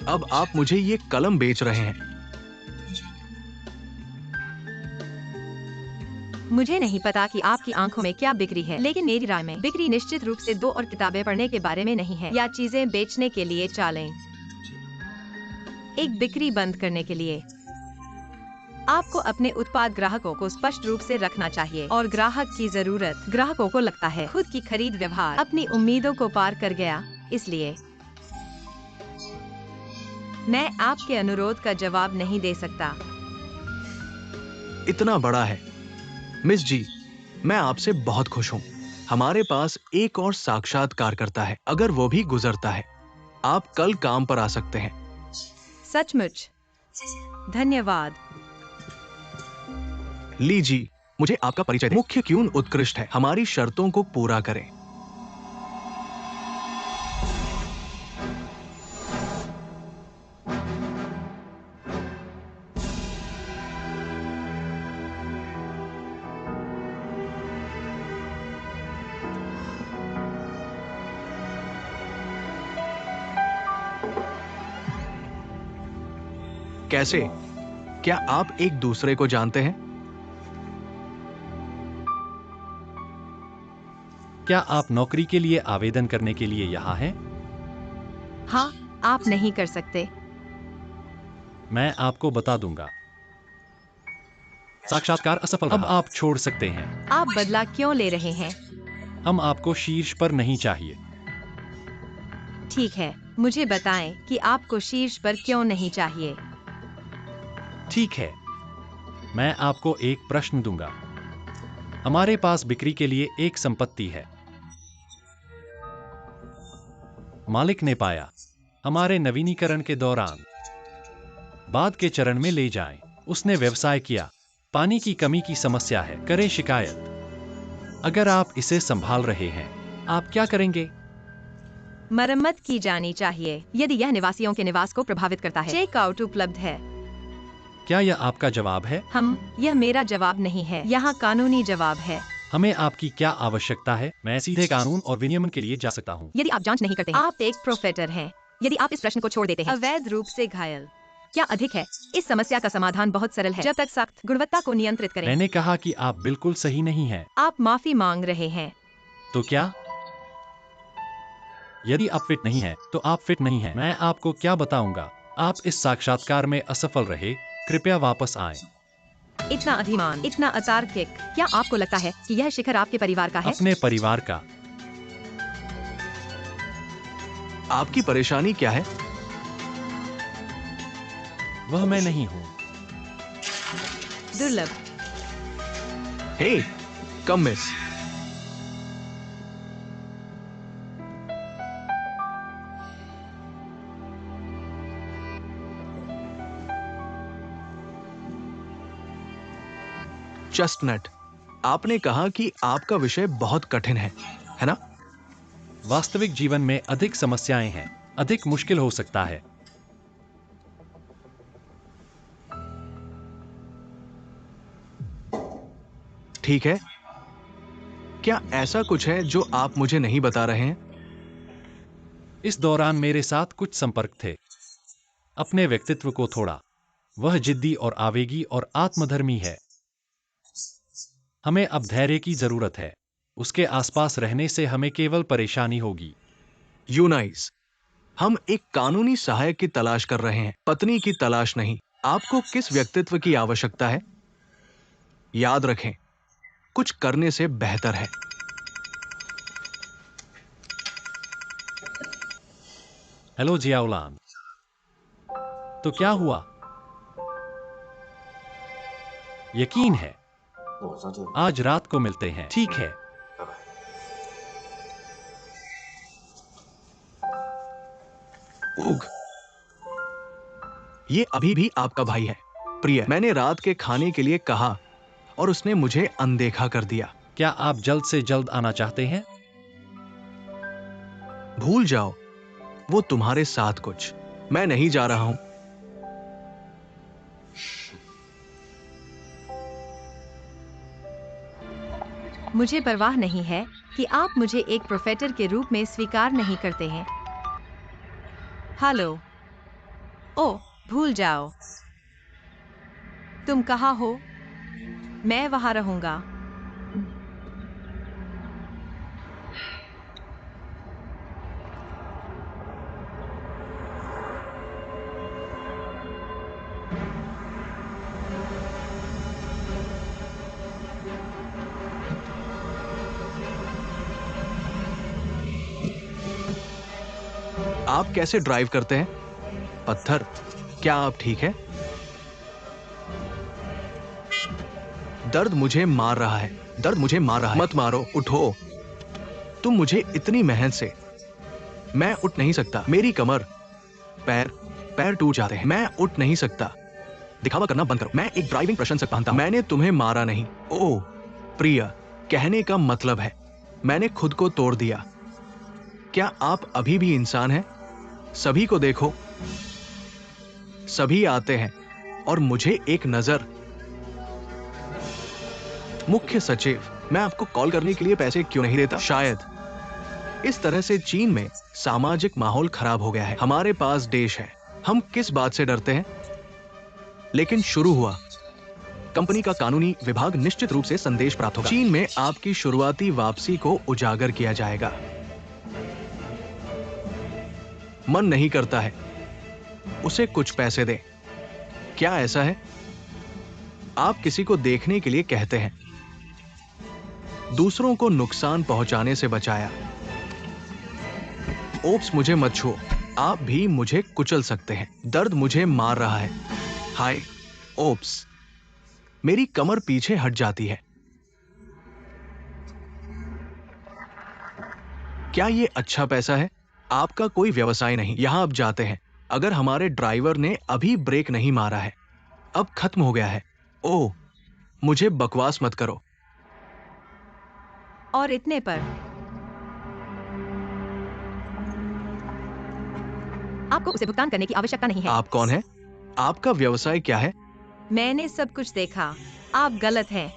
अब आप मुझे ये कलम बेच रहे हैं। मुझे नहीं पता कि आपकी आंखों में क्या बिक्री है, लेकिन मेरी राय में बिक्री निश्चित रूप से 2 और किताबें पढ़ने के बारे में नहीं है, या चीजें बेचने के लिए चालें। एक बिक्री बंद करने के लिए आपको अपने उत्पाद ग्राहकों को स्पष्ट रूप से रखना चाहिए, और ग्राहक की जरूरत, ग्राहकों को लगता है खुद की खरीद व्यवहार अपनी उम्मीदों को पार कर गया। इसलिए मैं आपके अनुरोध का जवाब नहीं दे सकता। इतना बड़ा है। मिस जी, मैं आपसे बहुत खुश हूं। हमारे पास एक और साक्षात्कारकर्ता है। अगर वो भी गुजरता है, आप कल काम पर आ सकते हैं। सचमुच? धन्यवाद। ली जी, मुझे आपका परिचय दें। मुख्य क्यों उत्कृष्ट है। हमारी शर्तों को पूरा करें। कैसे? क्या आप एक दूसरे को जानते हैं? क्या आप नौकरी के लिए आवेदन करने के लिए यहाँ हैं? हाँ, आप नहीं कर सकते। मैं आपको बता दूंगा। साक्षात्कार असफल रहा। अब आप छोड़ सकते हैं। आप बदला क्यों ले रहे हैं? हम आपको शीर्ष पर नहीं चाहिए। ठीक है, मुझे बताएं कि आपको शीर्ष पर क्यों नहीं चाहिए। ठीक है, मैं आपको एक प्रश्न दूंगा। हमारे पास बिक्री के लिए एक संपत्ति है। मालिक ने पाया, हमारे नवीनीकरण के दौरान बाद के चरण में ले जाएं। उसने व्यवसाय किया। पानी की कमी की समस्या है, करें शिकायत। अगर आप इसे संभाल रहे हैं, आप क्या करेंगे? मरम्मत की जानी चाहिए यदि यह निवासियों के निवास को प्रभावित करता है। चेकआउट उपलब्ध है। क्या यह आपका जवाब है? यह मेरा जवाब नहीं है, यहाँ कानूनी जवाब है। हमें आपकी क्या आवश्यकता है? मैं सीधे कानून और विनियमन के लिए जा सकता हूँ। यदि आप जांच नहीं करते हैं, आप एक प्रोफेटर हैं। यदि आप इस प्रश्न को छोड़ देते हैं, अवैध रूप से घायल, क्या अधिक है? इस समस्या का समाधान बहुत सरल है, जब तक सख्त गुणवत्ता को नियंत्रित करें। मैंने कहा कि आप बिल्कुल सही नहीं हैं। आप माफी मांग रहे हैं। तो क्या? यदि आप फिट नहीं हैं, तो आप फिट नहीं हैं। मैं आपको क्या बताऊंगा? आप इस साक्षात्कार में असफल रहे। कृपया वापस आएं। इतना अधिमान, इतना अतार्किक। क्या आपको लगता है कि यह शिखर आपके परिवार का है? अपने परिवार का। आपकी परेशानी क्या है? वह मैं नहीं हूँ। दुर्लभ। हे, कम मिस। चेस्टनट, आपने कहा कि आपका विषय बहुत कठिन है ना? वास्तविक जीवन में अधिक समस्याएं हैं, अधिक मुश्किल हो सकता है। ठीक है, क्या ऐसा कुछ है जो आप मुझे नहीं बता रहे हैं? इस दौरान मेरे साथ कुछ संपर्क थे। अपने व्यक्तित्व को थोड़ा। वह जिद्दी और आवेगी और आत्मधर्मी है। हमें अब धैर्य की जरूरत है। उसके आसपास रहने से हमें केवल परेशानी होगी। यूनाइस, हम एक कानूनी सहायक की तलाश कर रहे हैं, पत्नी की तलाश नहीं। आपको किस व्यक्तित्व की आवश्यकता है? याद रखें, कुछ करने से बेहतर है। हेलो जियाउलान। तो क्या हुआ? यकीन है, आज रात को मिलते हैं। ठीक है। उग, ये अभी भी आपका भाई है। प्रिय, मैंने रात के खाने के लिए कहा और उसने मुझे अनदेखा कर दिया। क्या आप जल्द से जल्द आना चाहते हैं? भूल जाओ, वो तुम्हारे साथ कुछ। मैं नहीं जा रहा हूं। मुझे परवाह नहीं है कि आप मुझे एक प्रोफेटर के रूप में स्वीकार नहीं करते हैं। हेलो। ओह, भूल जाओ। तुम कहाँ हो? मैं वहां रहूंगा। आप कैसे ड्राइव करते हैं? पत्थर, क्या आप ठीक है? दर्द मुझे मार रहा है। दर्द मुझे मार रहा है। मत मारो, उठो। तुम मुझे इतनी मेहनत से। मैं उठ नहीं सकता। मेरी कमर, पैर टूट जाते हैं। मैं उठ नहीं सकता। दिखावा करना बंद करो। मैं एक ड्राइविंग प्रशंसक बनता हूं। मैंने तुम्हें मारा नहीं। ओह प्रिय, कहने का मतलब है मैंने खुद को तोड़ दिया। क्या आप अभी भी इंसान हैं? सभी को देखो, सभी आते हैं और मुझे एक नजर। मुख्य सचिव, मैं आपको कॉल करने के लिए पैसे क्यों नहीं देता? शायद इस तरह से चीन में सामाजिक माहौल खराब हो गया है। हमारे पास देश है, हम किस बात से डरते हैं? लेकिन शुरू हुआ। कंपनी का कानूनी विभाग निश्चित रूप से संदेश प्राप्त होगा। चीन में आपकी शुरुआती वापसी को उजागर किया जाएगा। मन नहीं करता है उसे कुछ पैसे दें। क्या ऐसा है? आप किसी को देखने के लिए कहते हैं। दूसरों को नुकसान पहुंचाने से बचाया। ओप्स, मुझे मत छुओ। आप भी मुझे कुचल सकते हैं। दर्द मुझे मार रहा है। हाय ओप्स, मेरी कमर पीछे हट जाती है। क्या ये अच्छा पैसा है? आपका कोई व्यवसाय नहीं। यहां आप जाते हैं। अगर हमारे ड्राइवर ने अभी ब्रेक नहीं मारा है अब खत्म हो गया है। ओह, मुझे बकवास मत करो। और इतने पर आपको उसे भुगतान करने की आवश्यकता नहीं है। आप कौन हैं? आपका व्यवसाय क्या है? मैंने सब कुछ देखा। आप गलत हैं।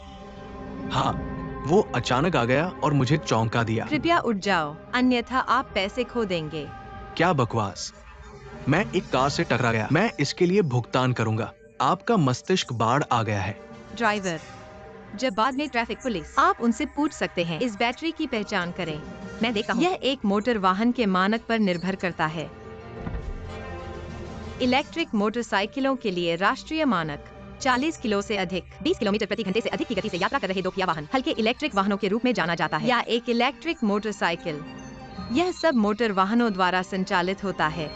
हाँ, वो अचानक आ गया और मुझे चौंका दिया। कृपया उठ जाओ, अन्यथा आप पैसे खो देंगे। क्या बकवास। मैं एक कार से टकरा गया। मैं इसके लिए भुगतान करूंगा। आपका मस्तिष्क बाढ़ आ गया है। ड्राइवर, जब बाद में ट्रैफिक पुलिस, आप उनसे पूछ सकते हैं इस बैटरी की पहचान करें। मैं देखता हूँ। यह एक मोटर वाहन के मानक पर निर्भर करता है। इलेक्ट्रिक मोटरसाइकिलों के लिए राष्ट्रीय मानक 40 किलो से अधिक 20 किलोमीटर प्रति घंटे से अधिक की गति से यात्रा कर रहे दोपहिया वाहन हल्के इलेक्ट्रिक वाहनों के रूप में जाना जाता है, या एक इलेक्ट्रिक मोटरसाइकिल। यह सब मोटर वाहनों द्वारा संचालित होता है।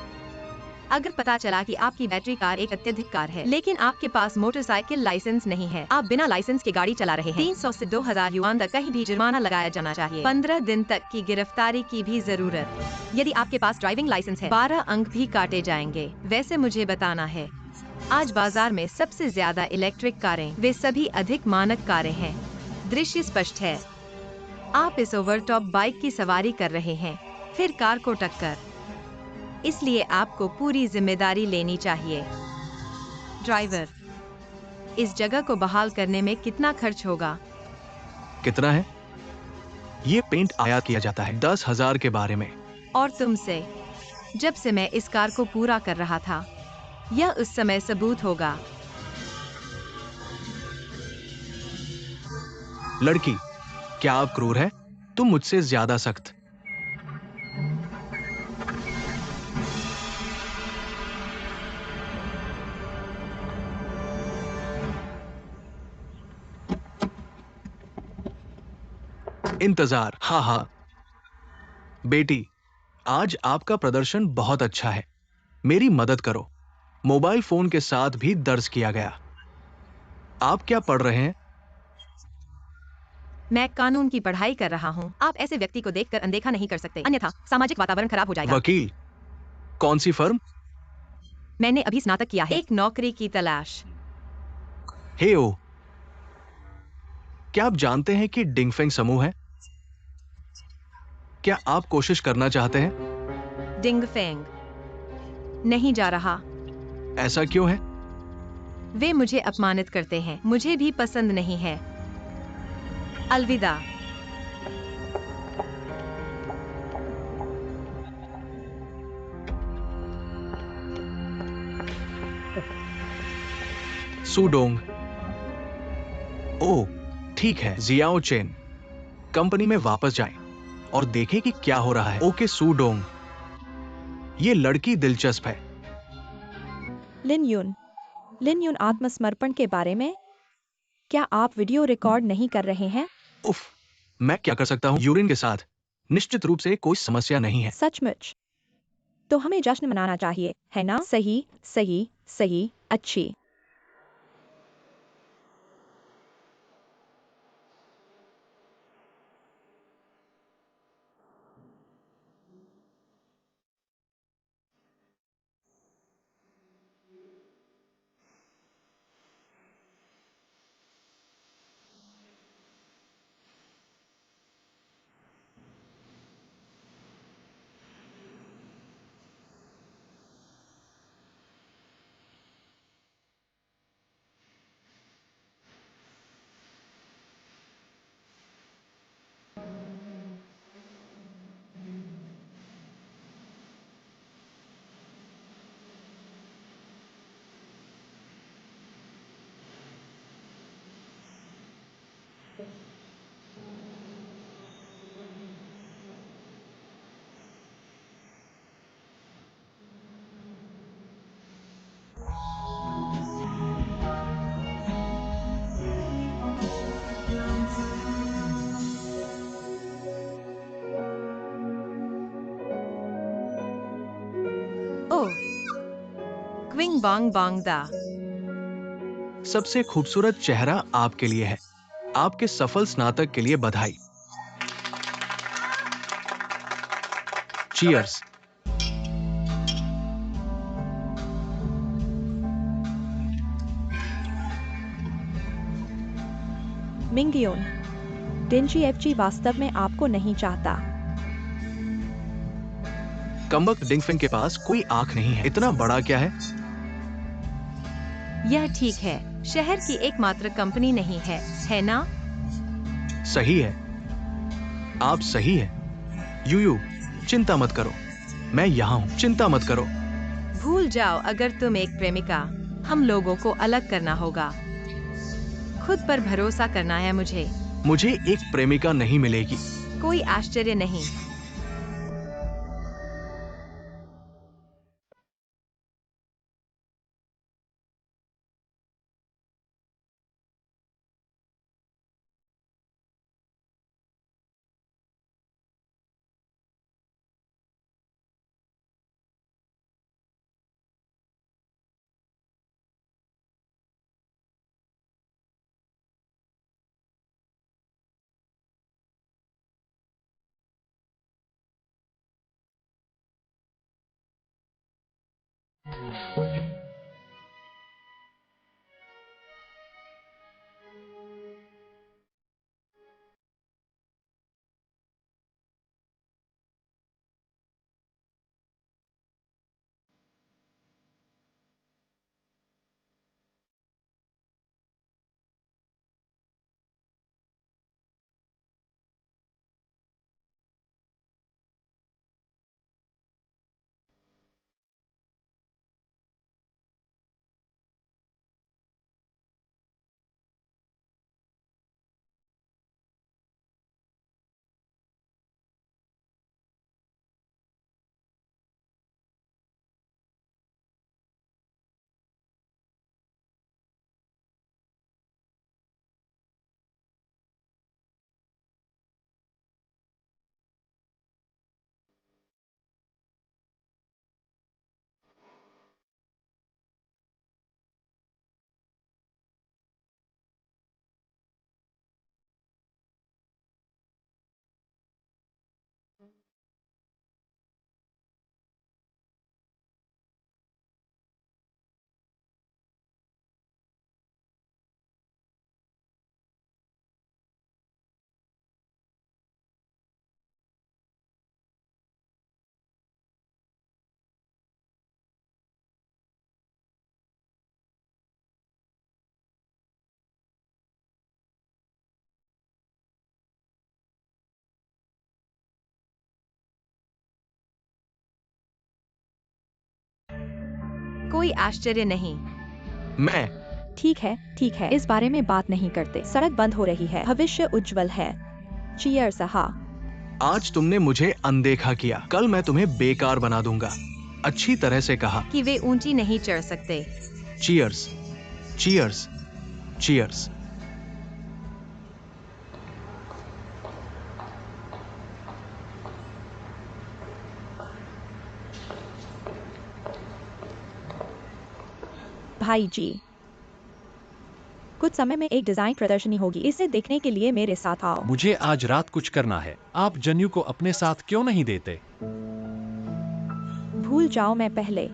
अगर पता चला कि आपकी बैटरी कार एक अत्यधिक कार है, लेकिन आपके पास मोटरसाइकिल लाइसेंस नहीं है, आप बिना लाइसेंस के गाड़ी चला रहे हैं, 300 से 2000 युआन तक कहीं भी जुर्माना लगाया जाना चाहिए। 15 दिन तक की गिरफ्तारी की भी जरूरत। यदि आपके पास ड्राइविंग लाइसेंस है, 12 अंक भी काटे जाएंगे। वैसे मुझे बताना है, आज बाजार में सबसे ज्यादा इलेक्ट्रिक कारें, वे सभी अधिक मानक कारें हैं। दृश्य स्पष्ट है। आप इस ओवरटॉप बाइक की सवारी कर रहे हैं, फिर कार को टक्कर। इसलिए आपको पूरी जिम्मेदारी लेनी चाहिए। ड्राइवर, इस जगह को बहाल करने में कितना खर्च होगा? कितना है? ये पेंट आयात किया जाता है। 10,000 के बारे में। और तुमसे, जब से मैं इस कार को पूरा कर रहा था, यह उस समय सबूत होगा। लड़की, क्या आप क्रूर हैं? तुम मुझसे ज्यादा सख्त। इंतजार। हाँ हाँ। बेटी, आज आपका प्रदर्शन बहुत अच्छा है। मेरी मदद करो। मोबाइल फोन के साथ भी दर्ज किया गया। आप क्या पढ़ रहे हैं? मैं कानून की पढ़ाई कर रहा हूँ। आप ऐसे व्यक्ति को देखकर अनदेखा नहीं कर सकते, अन्यथा सामाजिक वातावरण खराब हो जाएगा। वकील, कौन सी फर्म? मैंने अभी स्नातक किया है। एक नौकरी की तलाश। हे ओ, क्या आप जानते हैं कि डिंगफेंग समूह है? क्या आप कोशिश करना चाहते हैं? डिंगफेंग नहीं जा रहा। ऐसा क्यों है? वे मुझे अपमानित करते हैं, मुझे भी पसंद नहीं है। अलविदा। सुडोंग। ओह, ठीक है। जियाओ चेन, कंपनी में वापस जाएं और देखें कि क्या हो रहा है। ओके सुडोंग, ये लड़की दिलचस्प है। लिन यून आत्मसमर्पण के बारे में क्या आप वीडियो रिकॉर्ड नहीं कर रहे हैं? उफ, मैं क्या कर सकता हूँ? यूरिन के साथ निश्चित रूप से कोई समस्या नहीं है। सचमुच? तो हमें जश्न मनाना चाहिए, है ना? सही सही सही, अच्छी। ओह, क्विंग बांग बांग दा। सबसे खूबसूरत चेहरा आपके लिए है। आपके सफल स्नातक के लिए बधाई। चीयर्स। मिंगयून, डिंजी एफजी वास्तव में आपको नहीं चाहता। कमबख्त डिंगफिंग के पास कोई आंख नहीं है। इतना बड़ा क्या है? यह ठीक है, शहर की एकमात्र कंपनी नहीं है ना? सही है, आप सही है। यूयू, चिंता मत करो, मैं यहाँ हूँ, चिंता मत करो। भूल जाओ अगर तुम एक प्रेमिका, हम लोगों को अलग करना होगा। खुद पर भरोसा करना है मुझे। मुझे एक प्रेमिका नहीं मिलेगी। कोई आश्चर्य नहीं। कोई आश्चर्य नहीं। मैं ठीक है, इस बारे में बात नहीं करते। सड़क बंद हो रही है, भविष्य उज्जवल है। चीयर्स। हाँ, आज तुमने मुझे अनदेखा किया, कल मैं तुम्हें बेकार बना दूंगा। अच्छी तरह से कहा। कि वे ऊंची नहीं चढ़ सकते। Cheers, cheers, cheers. भाई जी, कुछ समय में एक डिजाइन प्रदर्शनी होगी, इसे देखने के लिए मेरे साथ आओ। मुझे आज रात कुछ करना है। आप जन्यू को अपने साथ क्यों नहीं देते? भूल जाओ, मैं पहले।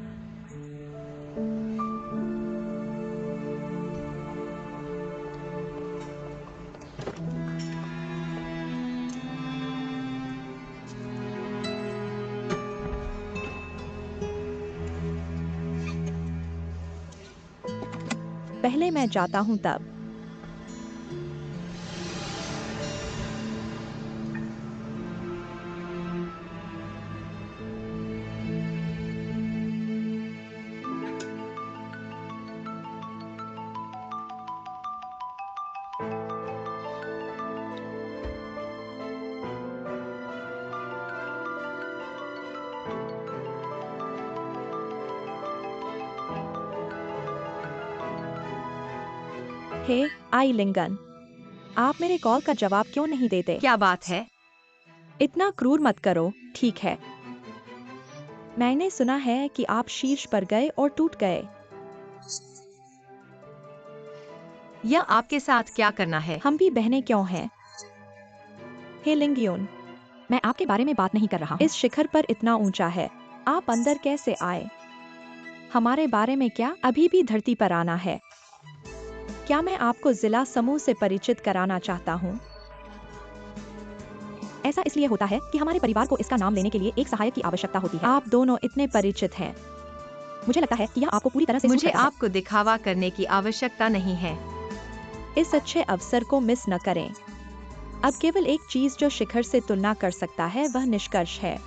पहले मैं जाता हूँ तब। हे आई लिंगन, आप मेरे कॉल का जवाब क्यों नहीं देते? क्या बात है? इतना क्रूर मत करो, ठीक है? मैंने सुना है कि आप शीर्ष पर गए और टूट गए। यह आपके साथ क्या करना है? हम भी बहनें क्यों हैं? हे लिंगयून, मैं आपके बारे में बात नहीं कर रहा हूँ। इस शिखर पर इतना ऊंचा है, आप अंदर कैसे आए? हमारे बारे में क्या? अभी भी धरती पर आना है। क्या मैं आपको जिला समूह से परिचित कराना चाहता हूँ? ऐसा इसलिए होता है कि हमारे परिवार को इसका नाम लेने के लिए एक सहायक की आवश्यकता होती है। आप दोनों इतने परिचित हैं। मुझे लगता है कि यह आपको पूरी तरह से सूट मुझे करता है। आपको दिखावा करने की आवश्यकता नहीं है। इस अच्छे अवसर को मिस न करें। अब केवल एक चीज जो शिखर से तुलना कर सकता है वह निष्कर्ष है।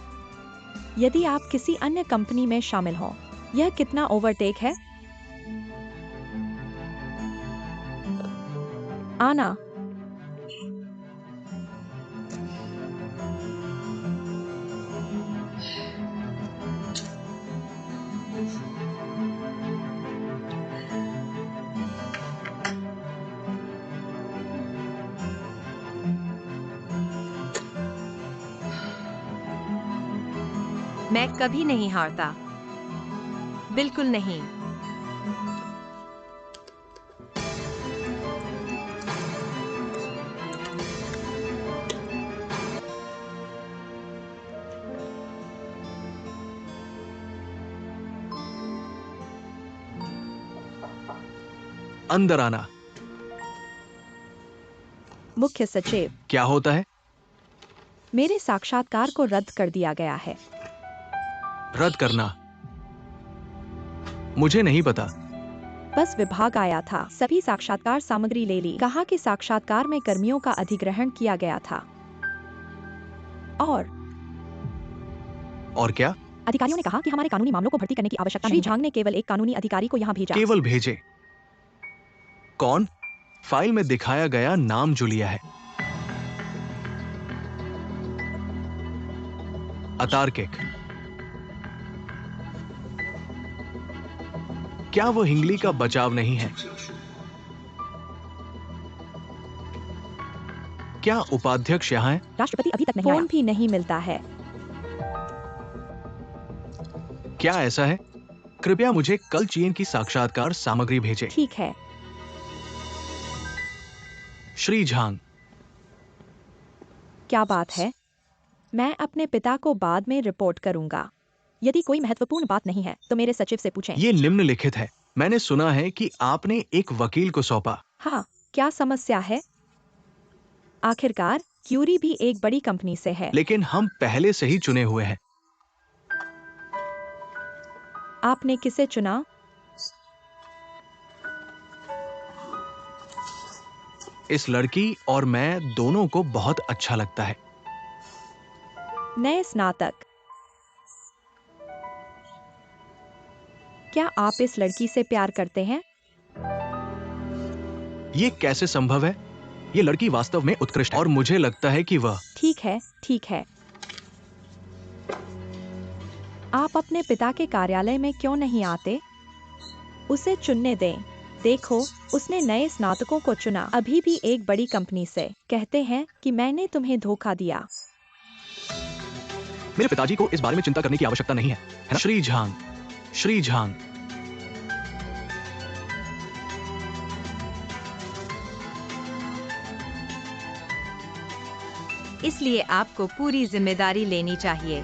यदि आप किसी अन्य कंपनी में शामिल हो, यह कितना ओवरटेक है? आना। मैं कभी नहीं हारता, बिल्कुल नहीं। अंदर आना। मुख्य सचिव, क्या होता है? मेरे साक्षात्कार को रद्द कर दिया गया है। रद्द करना? मुझे नहीं पता। बस विभाग आया था, सभी साक्षात्कार सामग्री ले ली, कहा कि साक्षात्कार में कर्मियों का अधिग्रहण किया गया था। और क्या? अधिकारियों ने कहा कि हमारे कानूनी मामलों को भर्ती करने की आवश्यकता नहीं है। श्री झांग ने केवल एक कानूनी अधिकारी को यहाँ भेजा। केवल भेजे? कौन? फाइल में दिखाया गया नाम जूलिया है। अतार्किक। क्या वो हिंगली का बचाव नहीं है? क्या उपाध्यक्ष यहाँ है? राष्ट्रपति अभी तक नहीं आया। फोन भी नहीं मिलता है। क्या ऐसा है? कृपया मुझे कल चीन की साक्षात्कार सामग्री भेजें। ठीक है। श्री झांग। क्या बात है? मैं अपने पिता को बाद में रिपोर्ट करूंगा। यदि कोई महत्वपूर्ण बात नहीं है तो मेरे सचिव से पूछें। ये निम्नलिखित है। मैंने सुना है कि आपने एक वकील को सौंपा। हाँ, क्या समस्या है? आखिरकार क्यूरी भी एक बड़ी कंपनी से है। लेकिन हम पहले से ही चुने हुए हैं। आपने किसे चुना? इस लड़की और मैं दोनों को बहुत अच्छा लगता है। नए स्नातक। क्या आप इस लड़की से प्यार करते हैं? ये कैसे संभव है? ये लड़की वास्तव में उत्कृष्ट है और मुझे लगता है कि वह... ठीक है, ठीक है। आप अपने पिता के कार्यालय में क्यों नहीं आते? उसे चुनने दें। देखो, उसने नए स्नातकों को चुना, अभी भी एक बड़ी कंपनी से। कहते हैं कि मैंने तुम्हें धोखा दिया। मेरे पिताजी को इस बारे में चिंता करने की आवश्यकता नहीं है, है ना? श्री झांग, श्री झांग। इसलिए आपको पूरी जिम्मेदारी लेनी चाहिए।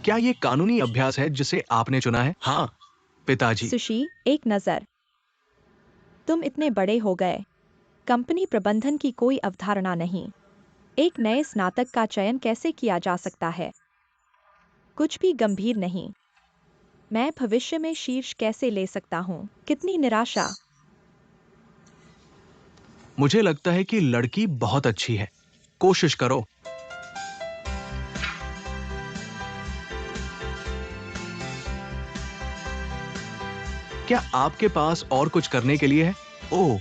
क्या ये कानूनी अभ्यास है जिसे आपने चुना है? हाँ, पिताजी। सुशी, एक नजर। तुम इतने बड़े हो गए। कंपनी प्रबंधन की कोई अवधारणा नहीं। एक नए स्नातक का चयन कैसे किया जा सकता है? कुछ भी गंभीर नहीं। मैं भविष्य में शीर्ष कैसे ले सकता हूँ? कितनी निराशा। मुझे लगता है कि लड़की बहुत अच्छी है। कोशिश करो। क्या आपके पास और कुछ करने के लिए है? ओह,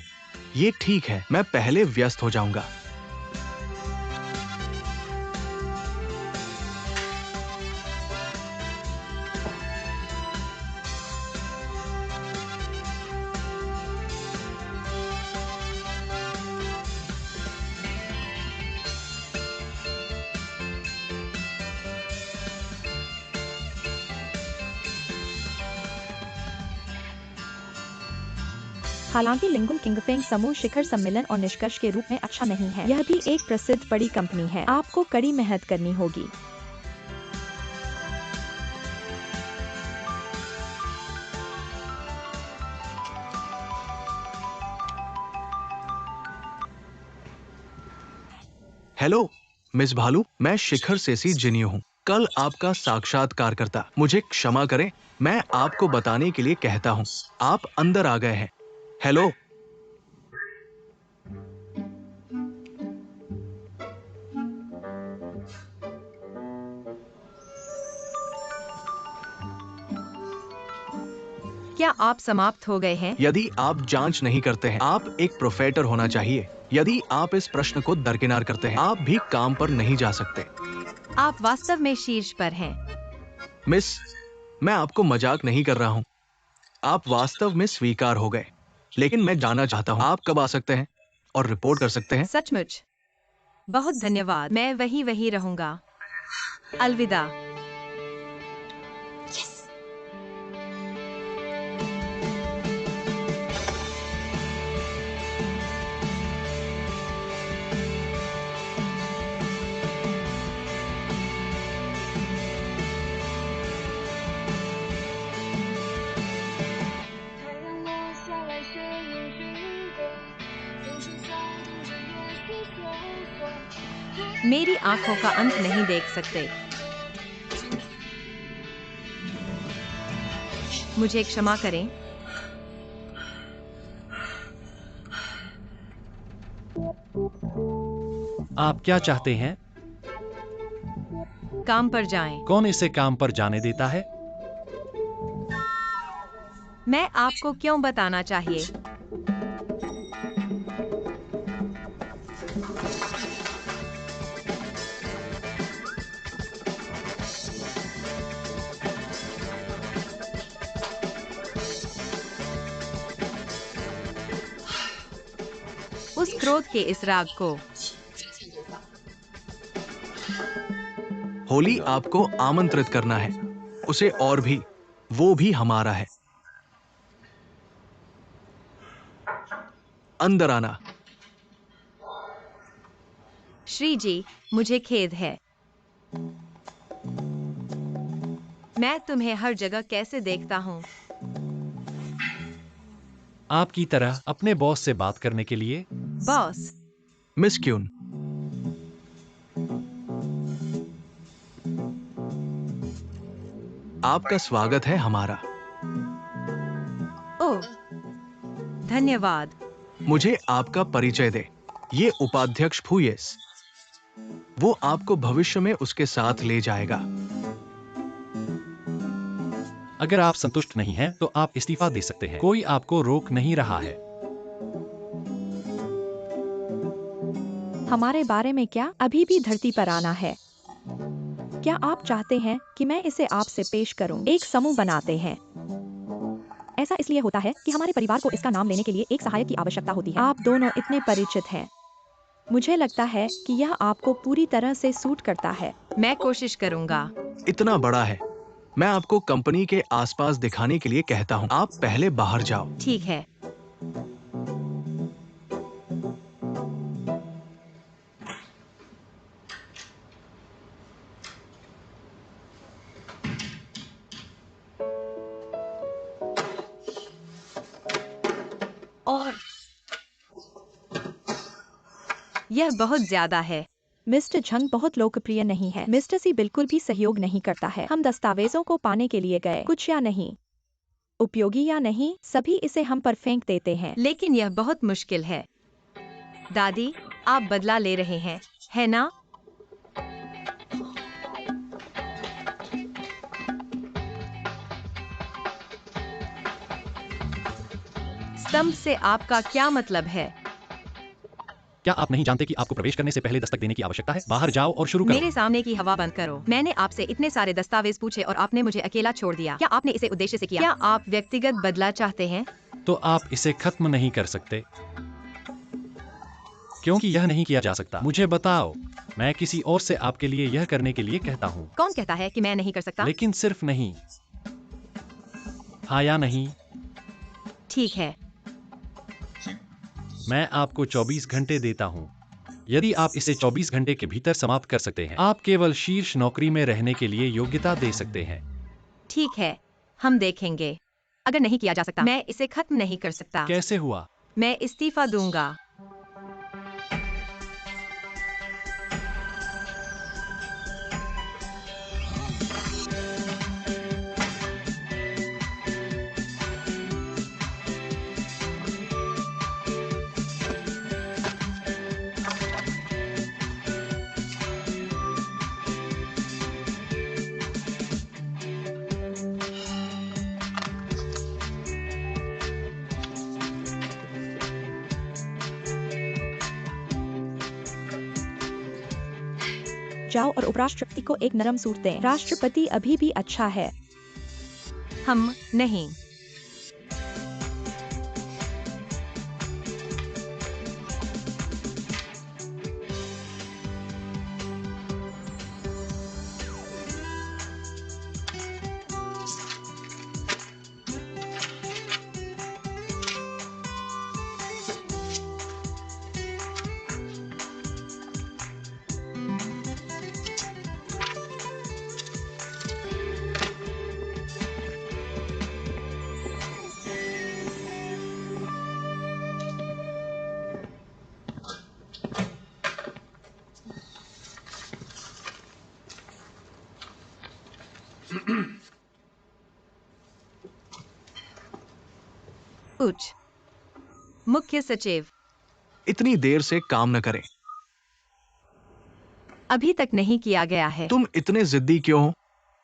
ये ठीक है, मैं पहले व्यस्त हो जाऊंगा। हालांकि लिंगुन किंगफेंग समूह शिखर सम्मेलन और निष्कर्ष के रूप में अच्छा नहीं है, यह भी एक प्रसिद्ध बड़ी कंपनी है। आपको कड़ी मेहनत करनी होगी। हेलो मिस भालू, मैं शिखर सेसी जिनियो हूँ, कल आपका साक्षात्कारकर्ता। मुझे क्षमा करें, मैं आपको बताने के लिए कहता हूँ, आप अंदर आ गए हैं। हेलो। क्या आप समाप्त हो गए हैं? यदि आप जांच नहीं करते हैं, आप एक प्रोफेसर होना चाहिए। यदि आप इस प्रश्न को दरकिनार करते हैं, आप भी काम पर नहीं जा सकते। आप वास्तव में शीर्ष पर हैं। मिस, मैं आपको मजाक नहीं कर रहा हूँ। आप वास्तव में स्वीकार हो गए। लेकिन मैं जानना चाहता हूँ, आप कब आ सकते हैं और रिपोर्ट कर सकते हैं? सचमुच बहुत धन्यवाद, मैं वही रहूंगा। अलविदा। मेरी आंखों का अंत नहीं देख सकते। मुझे क्षमा करें। आप क्या चाहते हैं? काम पर जाएं। कौन इसे काम पर जाने देता है? मैं आपको क्यों बताना चाहिए? उस क्रोध के इस राग को। होली आपको आमंत्रित करना है, उसे और भी, वो भी हमारा है। अंदर आना। श्री जी, मुझे खेद है। मैं तुम्हें हर जगह कैसे देखता हूँ। आपकी तरह अपने बॉस से बात करने के लिए। बॉस। मिस क्यून, आपका स्वागत है हमारा। ओह, धन्यवाद। मुझे आपका परिचय दे। ये उपाध्यक्ष फुयेस, वो आपको भविष्य में उसके साथ ले जाएगा। अगर आप संतुष्ट नहीं हैं, तो आप इस्तीफा दे सकते हैं। कोई आपको रोक नहीं रहा है। हमारे बारे में क्या? अभी भी धरती पर आना है। क्या आप चाहते हैं कि मैं इसे आपसे पेश करूं? एक समूह बनाते हैं। ऐसा इसलिए होता है कि हमारे परिवार को इसका नाम लेने के लिए एक सहायक की आवश्यकता होती है। आप दोनों इतने परिचित हैं। मुझे लगता है कि यह आपको पूरी तरह से सूट करता है। मैं कोशिश करूंगा। इतना बड़ा है। मैं आपको कंपनी के आसपास दिखाने के लिए कहता हूँ, आप पहले बाहर जाओ। ठीक है। और यह बहुत ज्यादा है। मिस्टर झंग बहुत लोकप्रिय नहीं है। मिस्टर सी बिल्कुल भी सहयोग नहीं करता है। हम दस्तावेजों को पाने के लिए गए, कुछ या नहीं, उपयोगी या नहीं, सभी इसे हम पर फेंक देते हैं। लेकिन यह बहुत मुश्किल है। दादी, आप बदला ले रहे हैं, है ना? स्तंभ से आपका क्या मतलब है? क्या आप नहीं जानते कि आपको प्रवेश करने से पहले दस्तक देने की आवश्यकता है? बाहर जाओ और शुरू करो। मेरे सामने की हवा बंद करो। मैंने आपसे इतने सारे दस्तावेज पूछे और आपने मुझे अकेला छोड़ दिया। क्या आपने इसे उद्देश्य से किया? क्या आप व्यक्तिगत बदला चाहते हैं? तो आप इसे खत्म नहीं कर सकते, क्योंकि यह नहीं किया जा सकता। मुझे बताओ, मैं किसी और से आपके लिए यह करने के लिए कहता हूँ। कौन कहता है कि मैं नहीं कर सकता? लेकिन सिर्फ नहीं। हाँ या नहीं? ठीक है। मैं आपको 24 घंटे देता हूँ। यदि आप इसे 24 घंटे के भीतर समाप्त कर सकते हैं, आप केवल शीर्ष नौकरी में रहने के लिए योग्यता दे सकते हैं। ठीक है, हम देखेंगे। अगर नहीं किया जा सकता, मैं इसे खत्म नहीं कर सकता। कैसे हुआ? मैं इस्तीफा दूंगा। जाओ और उपराष्ट्रपति को एक नरम सूट दें। राष्ट्रपति अभी भी अच्छा है। हम नहीं। उच्च मुख्य सचिव, इतनी देर से काम न करें। अभी तक नहीं किया गया है। तुम इतने जिद्दी क्यों हो?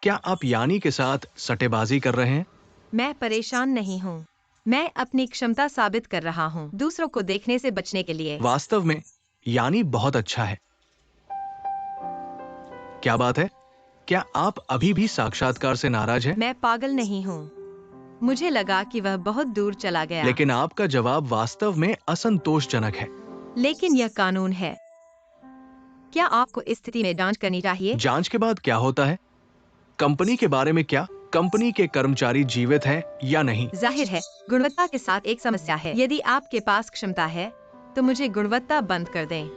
क्या आप यानी के साथ सट्टेबाजी कर रहे हैं? मैं परेशान नहीं हूँ। मैं अपनी क्षमता साबित कर रहा हूँ, दूसरों को देखने से बचने के लिए। वास्तव में यानी बहुत अच्छा है। क्या बात है? क्या आप अभी भी साक्षात्कार से नाराज हैं? मैं पागल नहीं हूँ। मुझे लगा कि वह बहुत दूर चला गया। लेकिन आपका जवाब वास्तव में असंतोषजनक है। लेकिन यह कानून है। क्या आपको इस स्थिति में जांच करनी चाहिए? जांच के बाद क्या होता है? कंपनी के बारे में क्या? कंपनी के कर्मचारी जीवित हैं या नहीं? जाहिर है, गुणवत्ता के साथ एक समस्या है। यदि आपके पास क्षमता है, तो मुझे गुणवत्ता बंद कर दें।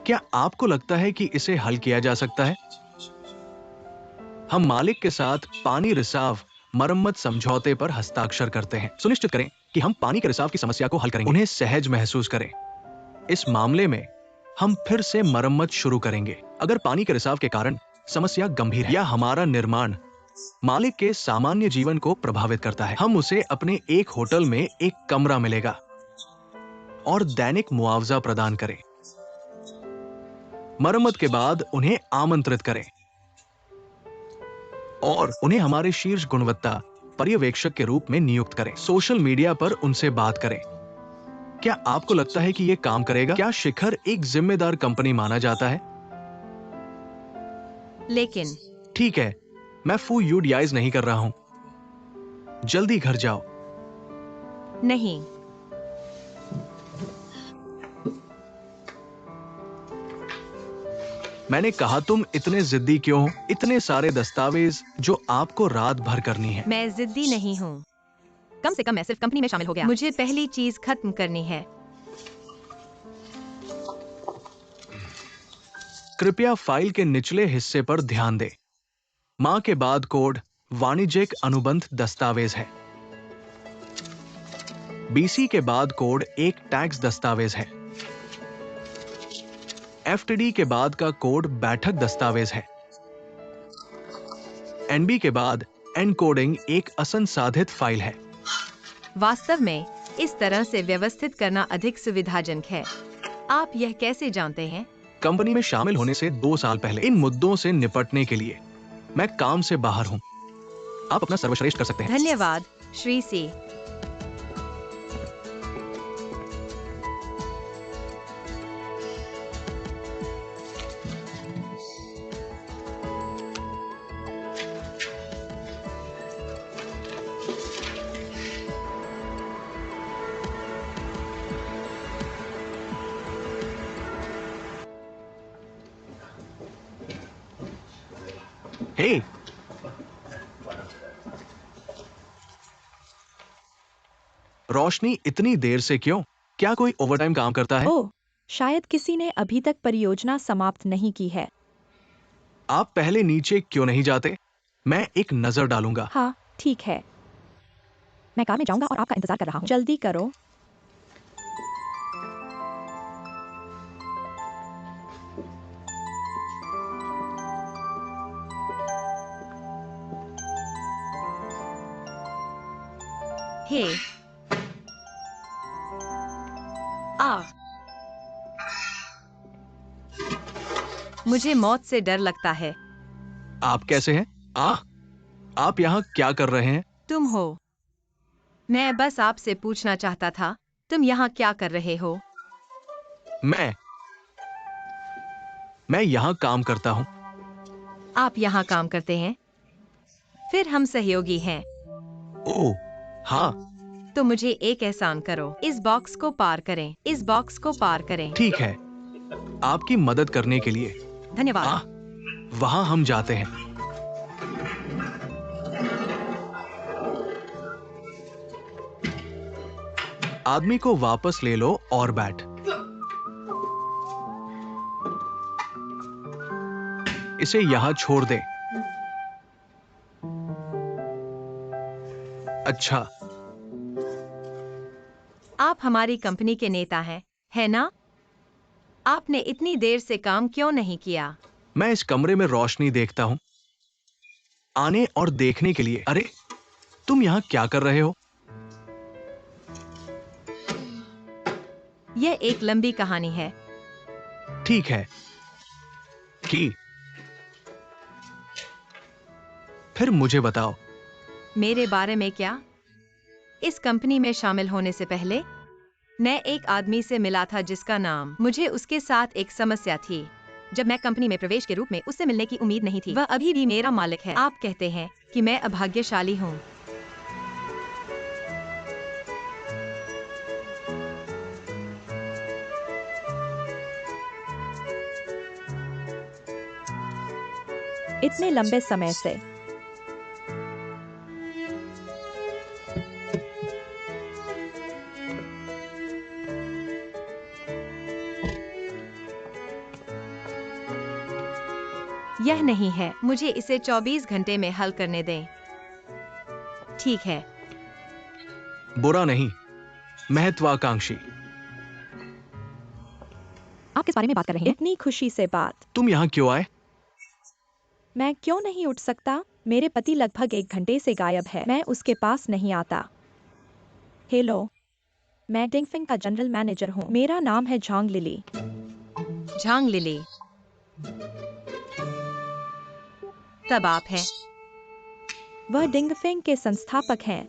क्या आपको लगता है कि इसे हल किया जा सकता है? हम मालिक के साथ पानी रिसाव मरम्मत समझौते पर हस्ताक्षर करते हैं। सुनिश्चित करें कि हम पानी के रिसाव की समस्या को हल करेंगे। उन्हें सहज महसूस करें। इस मामले में हम फिर से मरम्मत शुरू करेंगे अगर पानी के रिसाव के कारण समस्या गंभीर है या हमारा निर्माण मालिक के सामान्य जीवन को प्रभावित करता है। हम उसे अपने एक होटल में एक कमरा मिलेगा और दैनिक मुआवजा प्रदान करें। मरम्मत के बाद उन्हें आमंत्रित करें और उन्हें हमारे शीर्ष गुणवत्ता पर्यवेक्षक के रूप में नियुक्त करें। सोशल मीडिया पर उनसे बात करें। क्या आपको लगता है कि यह काम करेगा? क्या शिखर एक जिम्मेदार कंपनी माना जाता है? लेकिन ठीक है, मैं फू यूडियाइज नहीं कर रहा हूं। जल्दी घर जाओ। नहीं, मैंने कहा तुम इतने जिद्दी क्यों हो? इतने सारे दस्तावेज जो आपको रात भर करनी है। मैं जिद्दी नहीं हूँ। कम से कम मैं सिर्फ कंपनी में शामिल हो गया। मुझे पहली चीज खत्म करनी है। कृपया फाइल के निचले हिस्से पर ध्यान दें। मां के बाद कोड वाणिज्यिक अनुबंध दस्तावेज है। बीसी के बाद कोड एक टैक्स दस्तावेज है। एफटीडी के बाद का कोड बैठक दस्तावेज है। एनबी के बाद एनकोडिंग एक असंसाधित फाइल है। वास्तव में इस तरह से व्यवस्थित करना अधिक सुविधाजनक है। आप यह कैसे जानते हैं? कंपनी में शामिल होने से 2 साल पहले इन मुद्दों से निपटने के लिए मैं काम से बाहर हूं। आप अपना सर्वश्रेष्ठ कर सकते हैं। धन्यवाद, श्री सी। हे, रोशनी इतनी देर से क्यों? क्या कोई ओवरटाइम काम करता है? ओह, शायद किसी ने अभी तक परियोजना समाप्त नहीं की है। आप पहले नीचे क्यों नहीं जाते? मैं एक नजर डालूंगा। हाँ, ठीक है। मैं कार में जाऊंगा और आपका इंतजार कर रहा हूँ। जल्दी करो। हे, आ, मुझे मौत से डर लगता है। आप कैसे हैं? आप यहाँ क्या कर रहे हैं? तुम हो। मैं बस आपसे पूछना चाहता था, तुम यहाँ क्या कर रहे हो? मैं यहाँ काम करता हूँ। आप यहाँ काम करते हैं? फिर हम सहयोगी हैं। ओह, हाँ, तो मुझे एक एहसान करो, इस बॉक्स को पार करें, इस बॉक्स को पार करें। ठीक है। आपकी मदद करने के लिए। धन्यवाद। वहाँ हम जाते हैं। आदमी को वापस ले लो और बैठ। इसे यहाँ छोड़ दे। अच्छा, आप हमारी कंपनी के नेता हैं, है ना? आपने इतनी देर से काम क्यों नहीं किया? मैं इस कमरे में रोशनी देखता हूँ आने और देखने के लिए। अरे, तुम यहाँ क्या कर रहे हो? यह एक लंबी कहानी है। ठीक है, की फिर मुझे बताओ। मेरे बारे में क्या? इस कंपनी में शामिल होने से पहले मैं एक आदमी से मिला था जिसका नाम, मुझे उसके साथ एक समस्या थी। जब मैं कंपनी में प्रवेश के रूप में उससे मिलने की उम्मीद नहीं थी। वह अभी भी मेरा मालिक है। आप कहते हैं कि मैं अभाग्यशाली हूँ। इतने लंबे समय से यह नहीं है, मुझे इसे 24 घंटे में हल करने दें। ठीक है। बुरा नहीं, महत्वाकांक्षी। आप किस बारे में बात कर रहे हैं? इतनी खुशी से बात। तुम यहाँ क्यों आए? मैं क्यों नहीं उठ सकता? मेरे पति लगभग 1 घंटे से गायब है। मैं उसके पास नहीं आता। हेलो, मैं डिंगफिंग का जनरल मैनेजर हूँ। मेरा नाम है झांग लिली। झांग लिली। तब आप हैं। वह डिंगफिंग के संस्थापक हैं।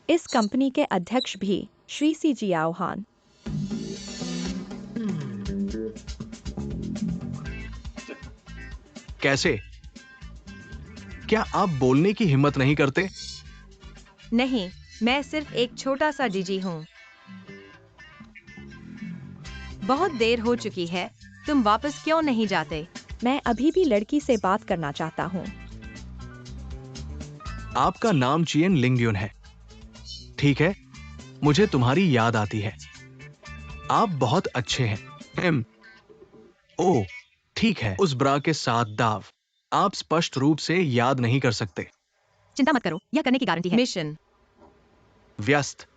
इस कंपनी के अध्यक्ष भी, श्री सी जियाओहान। कैसे? क्या आप बोलने की हिम्मत नहीं करते? नहीं, मैं सिर्फ एक छोटा सा डीजी हूँ। बहुत देर हो चुकी है, तुम वापस क्यों नहीं जाते? मैं अभी भी लड़की से बात करना चाहता हूँ। आपका नाम चियन लिंगयुन है, ठीक है? मुझे तुम्हारी याद आती है। आप बहुत अच्छे हैं। ओह, ठीक है। उस ब्रा के साथ दाव। आप स्पष्ट रूप से याद नहीं कर सकते। चिंता मत करो, यह करने की गारंटी है। मिशन। व्यस्त।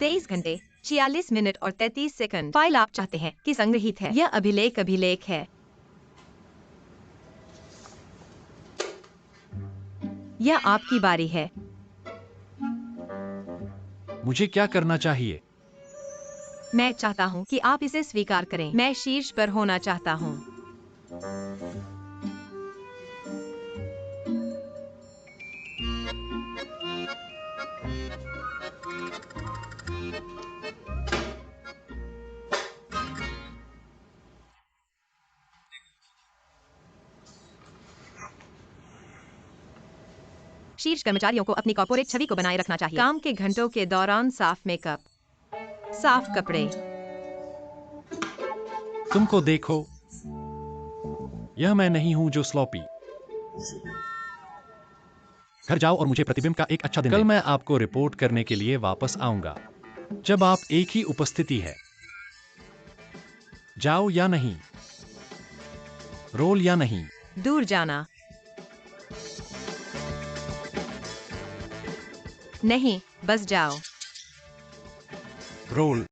तेईस घंटे 46 मिनट और 33 सेकंड। फाइल आप चाहते हैं कि संग्रहित है। यह अभिलेख है। यह आपकी बारी है। मुझे क्या करना चाहिए? मैं चाहता हूँ कि आप इसे स्वीकार करें। मैं शीर्ष पर होना चाहता हूँ। शीर्ष कर्मचारियों को अपनी कॉर्पोरेट छवि को बनाए रखना चाहिए। काम के घंटों के दौरान साफ मेकअप, साफ कपड़े। तुमको देखो, यह मैं नहीं हूं जो स्लॉपी। घर जाओ और मुझे प्रतिबिंब का एक अच्छा दिन। कल मैं आपको रिपोर्ट करने के लिए वापस आऊंगा जब आप एक ही उपस्थिति है। जाओ या नहीं, रोल या नहीं। दूर जाना। नहीं, बस जाओ। रोल।